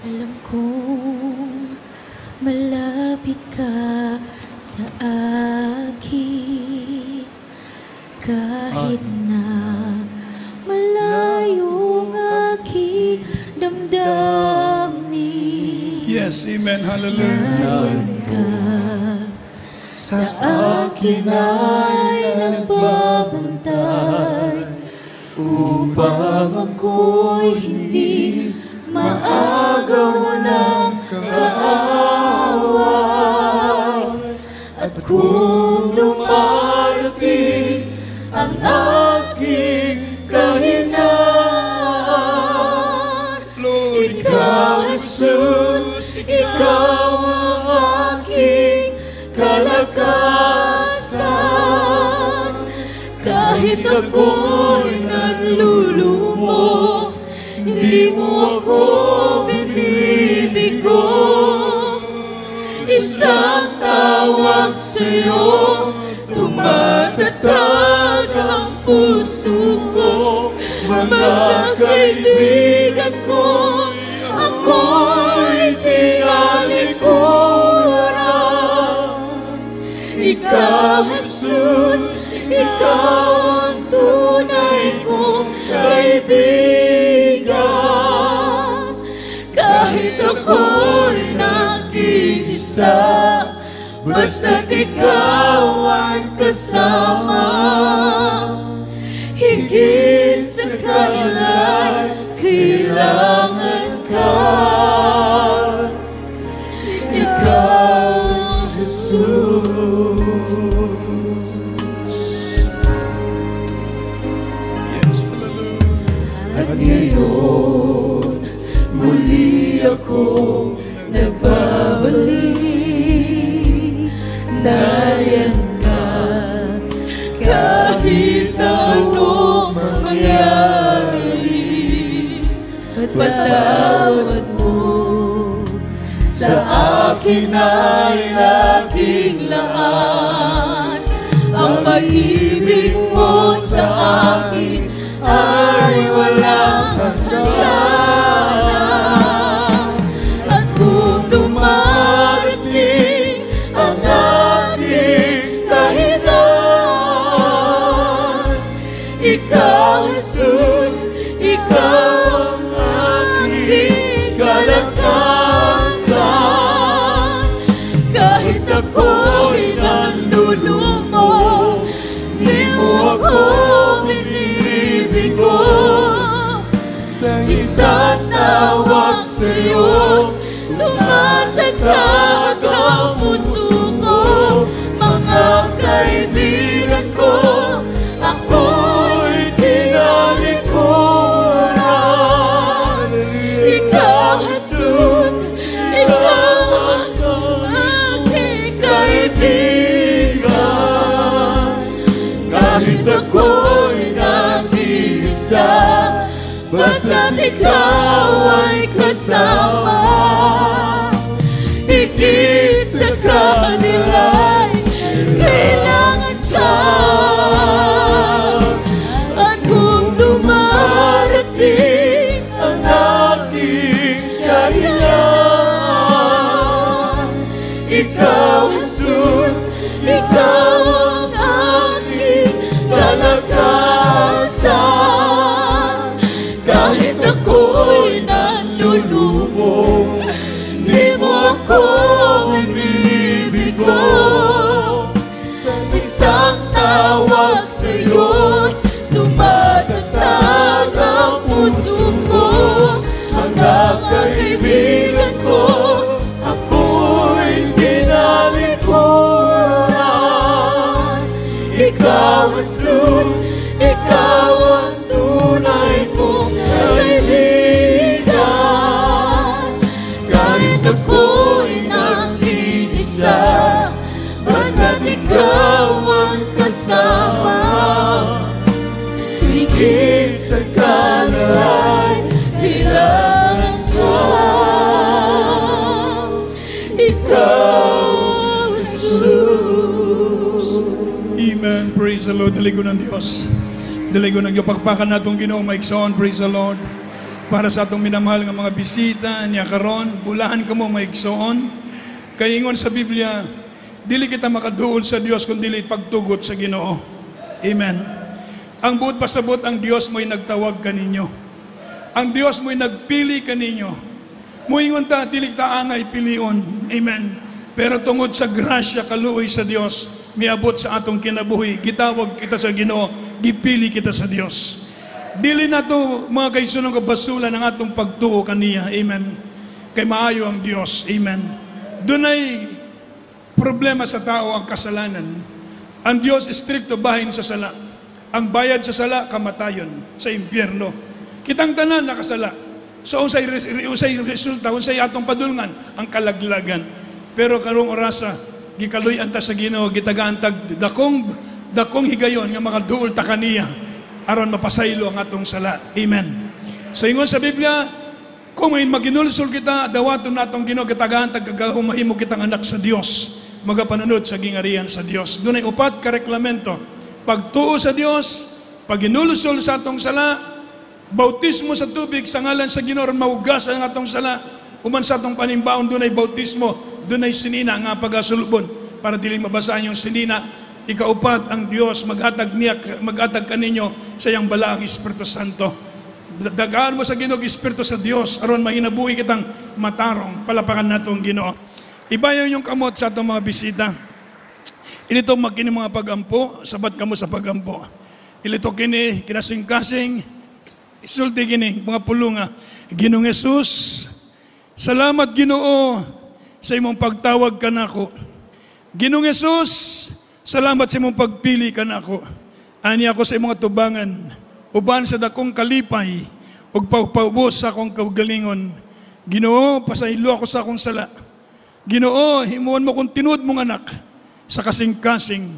Alam kong malapit ka sa akin, kahit na malayo ang aking damdamin. Yes, amen, hallelujah. Naroon ka sa akin ay nagbabantay, upang ako'y hindi maagaw ng kaaway. At kung dumarating ang aking kahinaan, Ikaw, Jesus, Ikaw ang aking kalakasan. Kahit ako'y nanlulumo, hindi mo ako binibigo. Isang tawag sa'yo, tumatatag ang puso ko. Mga kaibigan ko, ako'y tinalikuran. Ikaw, Jesus, Ikaw ang tunay kong kaibigan. Kahit ako'y nag-iisa, basta't Ikaw ang kasama. Higit sa kailan kailangan ka. Ikaw, Jesus. Yes, hallelujah. At ngayon, muli akong nagbabalik. Nariyan ka, kahit anong mangyari. At patawad mo sa akin ay aking laan. Ang pag-ibig mo sa akin ay walang hangganan. At kung dumarating ang aking kahinaan, Ikaw, Jesus, Ikaw ang aking kalakasan. Kahit ako'y nanlulumo, di mo ako binibigo. sa'yo, tumatatag ang puso ko. Mga kaibigan ko, ako'y tinalikuran. Ikaw, Jesus, ikaw ang aking kaibigan. Kahit ako'y nag-iisa, basta't ikaw ay kasama. Higit sa kanila'y kailangan ka. At kung dumarating ang aking kailangan, ikaw, Jesus, ikaw ang aking kalakasan. Kahit ako'y nanlulubog, di mo ako inibigo. Sa isang tawag sa'yo, tumatatag ang puso ko. Mga kaibigan ko, ako'y tinalikuran. Ikaw, Jesus, ikaw ang tunay kong kaibigan. Kahit ako'y nag-iisa, basta't ikaw ang kasama. Higit sa kanila'y kailangan ka. Ikaw, Jesus. Amen. Praise the Lord. Daligo ng Diyos. Daligo ng Diyos. Pakpakan na itong Ginoo maigsoon. Praise the Lord. Para sa atong minamahal ng mga bisita niya karon, bulahan ka mo maigsoon. Kaya ingon sa Biblia, dili kita makaduol sa Dios kung dili pagtugot sa Ginoo. Amen. Ang buot pasabot ang Dios mo'y nagtawag kaninyo. Ang Dios mo'y nagpili kaninyo. Muingon ta, dili ta angay pilion. Amen. Pero tungod sa grasya kaluoy sa Dios, miabot sa atong kinabuhi, gitawag kita sa Ginoo, gipili kita sa Dios. Dili na to mga kaisunong kabasulan ng atong pagtuo kaniya. Amen. Kay maayo ang Dios. Amen. Dunay problema sa tao ang kasalanan. Ang Dios stricto bahin sa sala. Ang bayad sa sala, kamatayon sa impyerno. Kitang tanan nakasala. So unsay resulta, unsay atong padulngan, ang kalaglagan. Pero karong orasa, gikaloy anta sa Ginoo, gitagaan tag dakong higayon nga makaduol ta kaniya aron mapasaylo ang atong sala. Amen. So ingon sa Biblia, kung may maginulsol kita, dawaton natong Ginoo gitagaan tag humahimo kitang anak sa Dios, magapanunod sa gingarihan sa Dios. Dunay upat ka reklamento: pagtuo sa Dios, paginulsol sa atong sala, bautismo sa tubig sa ngalan sa Ginoo aron maugas ang atong sala. Uman sa atong panimbaon dunay bautismo, dunay sinina nga pagasulubon para dili mabasahan yung sinina. Ikaupat, ang Diyos maghatag kaninyo sa iyang balaang Espiritu Santo. Dagaan mo sa Ginoo Espiritu sa Dios aron mahinabuhi kitang matarong. Palapakan natong Ginoo. Ibayaw yung kamot sa atong mga bisita. Ilito magkini mga pagampo, sabat kamo sa pagampo. Ilito kini kinasing-kasing, isulti kini mga pulunga. Ginoong Jesus, salamat Ginoo sa imong pagtawag kanako. Ginoong Jesus, salamat sa imong pagpili kanako. Ani ako sa imong tubangan, uban sa dakong kalipay, ug pagpaubos sa akong kaugalingon. Ginoo, pasaylo ako sa akong sala. Ginoo, himuon mo kong tinuod mong anak sa kasing-kasing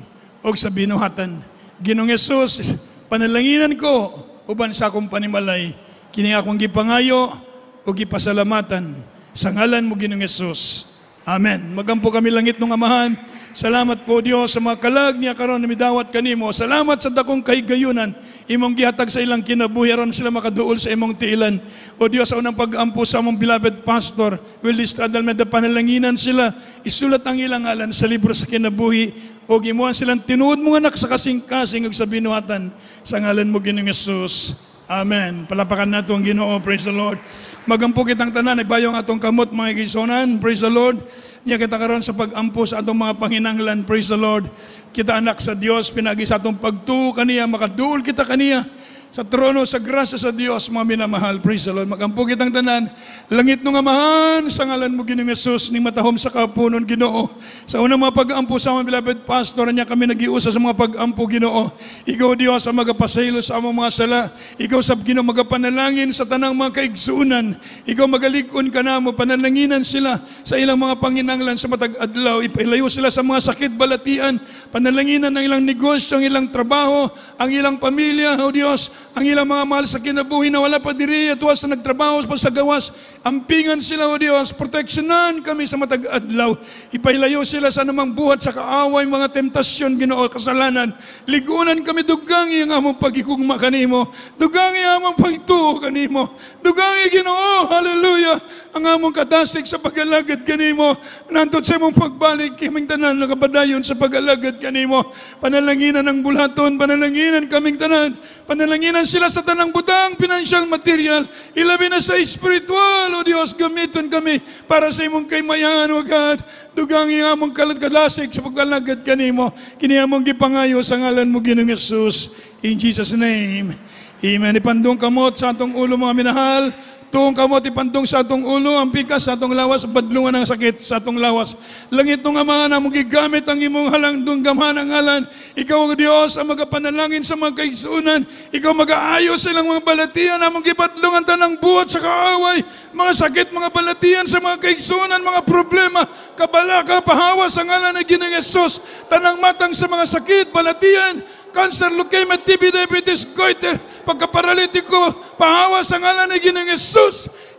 ug sa binuhatan. Ginoong Jesus, panalanginan ko uban sa akong panimalay. Kini akong gipangayo ug gipasalamatan sa ngalan mo Ginoong Jesus. Amen. Magampo kami langit ng Amahan. Salamat po Dios sa mga kalag niya karon na midawat kanimo. Salamat sa dakong kahigayunan imong gihatag sa ilang kinabuhi aron sila makaduol sa imong tiilan. O Dios, sa unang pag-ampo sa among beloved pastor, Willie Stradal, medyo panalanginan sila. Isulat ang ilang ngalan sa libro sa kinabuhi. O gimuhan silang tinuod mong anak sa kasing-kasing ug sa binuhatan sa ngalan mo Ginoong Jesus. Amen. Palapakan nato ang Ginoo. Praise the Lord. Magampo kitang tanan, ibayo ang atong kamot mga igsonan. Praise the Lord. Niya kita karon sa pag-ampo sa atong mga panginahanglan. Praise the Lord. Kita anak sa Dios, pinagi sa atong pagtuo kaniya, makaduol kita kaniya sa trono, sa grasya sa Dios, mga minamahal. Praise the Lord. Magampo kitang tanan. Langit nung amahan, sa ngalan mo, Ginoong Yesus, ni matahom sa kapunon, Ginoo. Sa unang mga pag-ampo sa mga beloved pastor, niya kami nag-iusa sa mga pag-ampo, Ginoo. Ikaw, Dios, ang magapasaylo sa among mga sala. Ikaw, sab Ginoo, magapanalangin sa tanang mga kaigsuunan. Ikaw, magalikon ka na mo, panalanginan sila sa ilang mga panginanglan sa matag adlaw. Ipailayo sila sa mga sakit balatian. Panalanginan ang ilang negosyo, ang ilang trabaho, ang ilang pamilya, O Dios, ang ilang mga mahal sa kinabuhi na wala pa diri at sa nagtrabaho pa sa gawas. Ampingan sila, O Dios, proteksyonan kami sa matag adlaw. Ipailayo sila sa namang buhat sa kaaway, mga temptasyon, Ginoo, kasalanan. Ligunan kami, dugangi ang among pagikugma kanimo. Dugangi ang among pagtuo kanimo. Dugangi, Ginoo, hallelujah, ang among kadasig sa pag-alagad kanimo. Nantod sa imong pagbalik, kaming tanan nakabadayon sa pag-alagad kanimo. Panalanginan ang bulaton, panalanginan kaming tanan. Panalanginan sila sa tanang butang, financial, material, ilabi na sa spiritual, O Diyos, gamiton kami para sa imong kaymayan, O God. Dugangi ang among kadasig sa pag-alagad kanimo. Kini among gipangayo sa ngalan mo, Ginoong Yesus. In Jesus' name, amen. Ipandong kamot sa atong ulo, mga minahal. Tuong kamot ipandong sa atong ulo, ang pikas sa atong lawas, badlungan ng sakit sa atong lawas. Langit nung Ama na mong gigamit ang imong halandong gamhan ang ngalan. Ikaw, Diyos, ang magapanalangin sa mga kaigsuunan. Ikaw mag-aayos sa ilang mga balatian, ang mong gibadlungan tanang buhat sa kaaway, mga sakit, mga balatian sa mga kaigsuunan, mga problema, kabalaka, pahawa sa ngalan ng Ginoong Yesus. Tanang matang sa mga sakit, balatian, cancer, leukemia, TB, diabetes, goiter, pagkaparalitiko, pahawa sa ngalan ni Ginoong Yesus.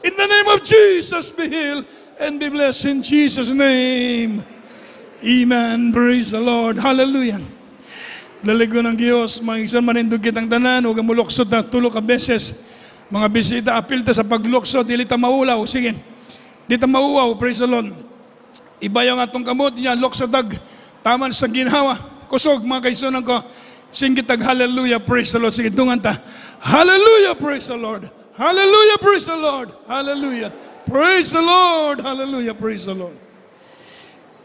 In the name of Jesus, be healed and be blessed in Jesus' name. Amen. Praise the Lord. Hallelujah. Laligo ng Diyos, mga isan manindog kitang tanan, huwag ang muluksod na tulo ka beses. Mga bisita, apilta sa pagluksod, dili ta maulaw. Sige, di ta mauwaw. Praise the Lord. Iba yung atong kamot niya, luksodag, taman sa ginawa. Kusog, mga kaisunan ko. Singitag hallelujah, praise the Lord. Sige, dungan ta. Hallelujah, praise the Lord. Hallelujah, praise the Lord. Hallelujah. Praise the Lord. Hallelujah, praise the Lord.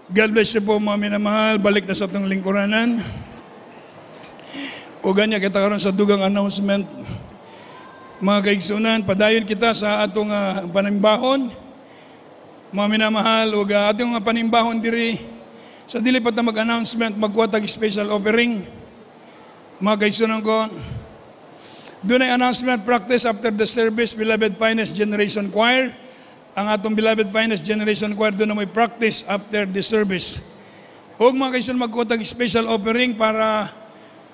God bless you po, mga minamahal. Balik na sa itong lingkuranan. O ganyan, kita karon sa dugang announcement. Mga kaigsunan, padayon kita sa atong panimbahon. Mga minamahal, o atong panimbahon diri. Sa dili pa ta mag-announcement, magkuhatag special offering. Mga kaigsunan ko, doon ay announcement practice after the service, Beloved Finest Generation Choir. Ang atong Beloved Finest Generation Choir, doon na may practice after the service. Huwag mga kaigsunan magkuhatag special offering para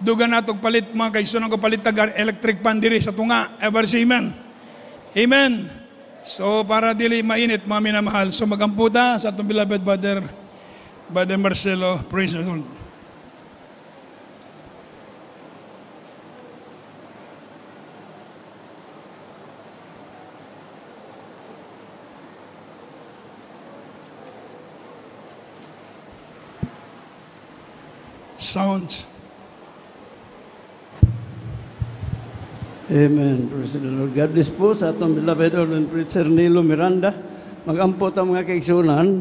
dugan natong palit, mga kaigsunan ko, palit tagar electric pan diri sa tunga. Ever say amen? Amen. So para dili mainit, mga minamahal. So magamputa sa atong Beloved Brother Marcelo. Praise the Lord. Sounds. Amen. Praise the Lord. God bless po sa atong beloved Ordained Preacher Nilo Miranda. Mag-ampot ang mga kaigsunan.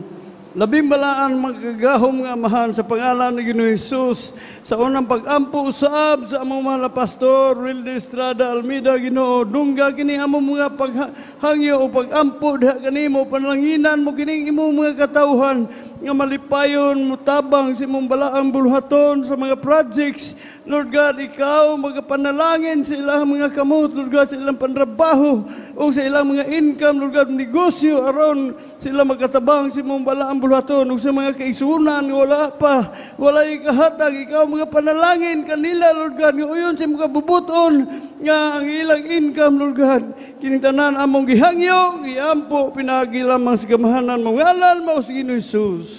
Labing balaan magkagahom nga amahan sa pangalan ni Ginoong Hesus sa unang pag-ampo usab sa among mga pastor Wilde Estrada Almeida Ginoo dungga kini among mga paghangyo o pag-ampo diha kanimo panlanginan mo kining imong mga katawhan nga malipayon mutabang sa imong balaang bulhaton sa mga projects. Lord God, ikaw magapanalangin sa ilang mga kamot, Lord God, sa ilang panrabaho o sa ilang mga income, Lord God, negosyo aron sila magkatabang sa imong balaang bulhaton o sa mga kaisunan wala pa, wala ikahatag, ikaw magapanalangin kanila, Lord God, nga uyon sa mga bubuton nga ang ilang income, Lord God, kining tanan among gihangyo, giampo, pinagi lamang sa gamahanan mong ngalan mo sa Ginoong Hesus.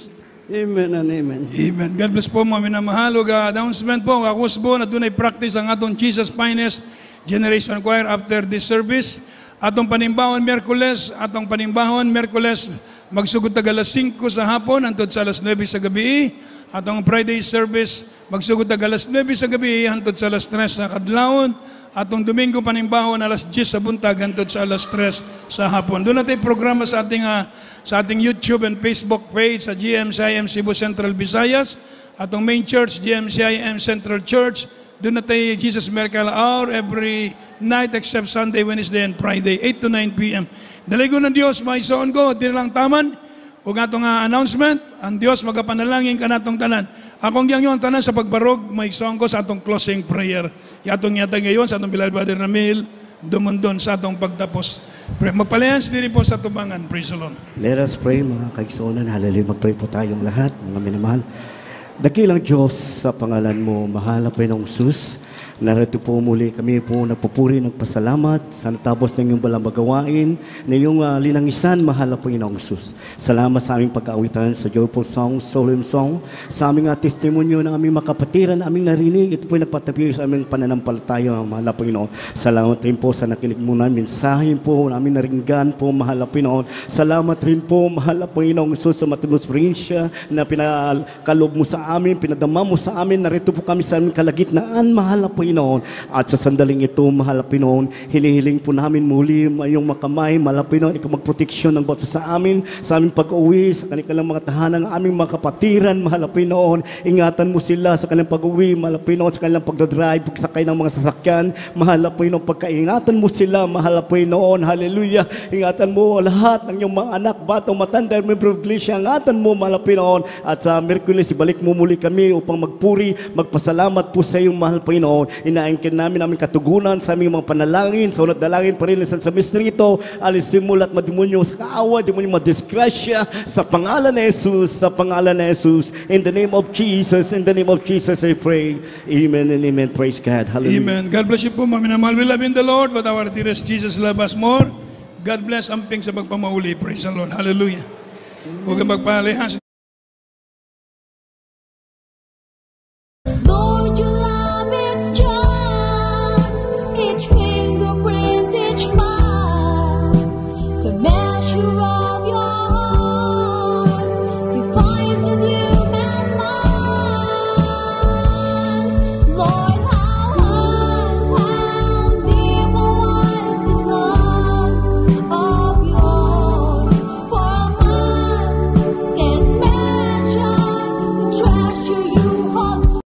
Amen and amen. Amen. God bless po, mga minamahal. Announcement po, kakusbo na doon ay practice ang atong Jesus Finest Generation Choir after this service. Atong panimbahon Miyerkules, magsugod tag alas 5 sa hapon, hantod sa alas 9 sa gabi. Atong Friday service, magsugod tag alas 9 sa gabi, hantod sa alas 3 sa kadlawon. Atong Domingo panimbahon, alas 10 sa buntag, hantod sa alas 3 sa hapon. Doon natin programa sa ating YouTube and Facebook page sa GMCIM Cebu Central Visayas. Atong main church, GMCIM Central Church, doon na tayo Jesus Miracle Hour every night except Sunday, Wednesday, and Friday, 8 to 9 p.m. Daligo ng Diyos, maisoon ko, di lang taman, o nga itong announcement, ang Diyos magapanalangin ka natong tanan. Akong yang yung tanan sa pagbarog, maisoon ko sa atong closing prayer. Yatong yata ngayon sa atong Beloved Brother Ramil, dumundon sa atong pagtapos. Magpalayan sa diri po sa tubangan. Praise the Lord. Let us pray mga kaigsunan. Hallelujah. Mag-pray po tayong lahat, mga minamahal. Dakilang Diyos, sa pangalan mo, mahal na Panginoong Sus, narito po muli kami po nagpupuri, nagpasalamat sa natapos ng iyong balang magawain, na iyong linangisan, mahal na Panginoong Sus. Salamat sa aming pagkaawitan sa joyful song, solemn song, sa aming testimonyo ng aming makapatiran, aming narinig, ito po nagpatabi sa aming pananampalataya, mahal na Panginoon. Salamat rin po sa nakinig mo namin, mensahe po, aming naringgan po, mahal na Panginoon. Salamat rin po, mahal na Panginoong Sus, sa matinos prinsya na pinakalob mo sa amin, pinadama mo sa amin, narito po kami sa aming kalagitnaan, mahal na Panginoon. At sa sandaling ito, mahal na Panginoon, hinihiling po namin muli iyong makamay, mahal na Panginoon, ikaw magproteksyon ng bawat sa amin, sa aming pag-uwi, sa kanilang mga tahanang aming mga kapatiran, mahal na Panginoon. Ingatan mo sila sa kanilang pag-uwi, mahal na Panginoon, sa kanilang pagdadrive, pagsakay ng mga sasakyan, mahal na Panginoon, pagkaingatan mo sila, mahal na Panginoon, hallelujah. Ingatan mo lahat ng iyong mga anak, batang matanda, may privilege, ingatan mo, mahal na Panginoon. At sa Miyerkules, ibalik mo muli kami upang magpuri, magpasalamat po sa iyong mahal Panginoon. Inaangkin namin aming katugunan sa aming mga panalangin, sa unat dalangin pa rin sa semester ito, alisin mo lahat madimonyo sa kaawa, demonyo madisgrasya, sa pangalan na Jesus, sa pangalan na Jesus, in the name of Jesus, in the name of Jesus I pray. Amen and amen. Praise God. Hallelujah. Amen. God bless you po, mga minamahal. We love in the Lord, but our dearest Jesus love us more. God bless amping sa pagpamauli. Praise the Lord. Hallelujah. Huwag kang magpahalihan.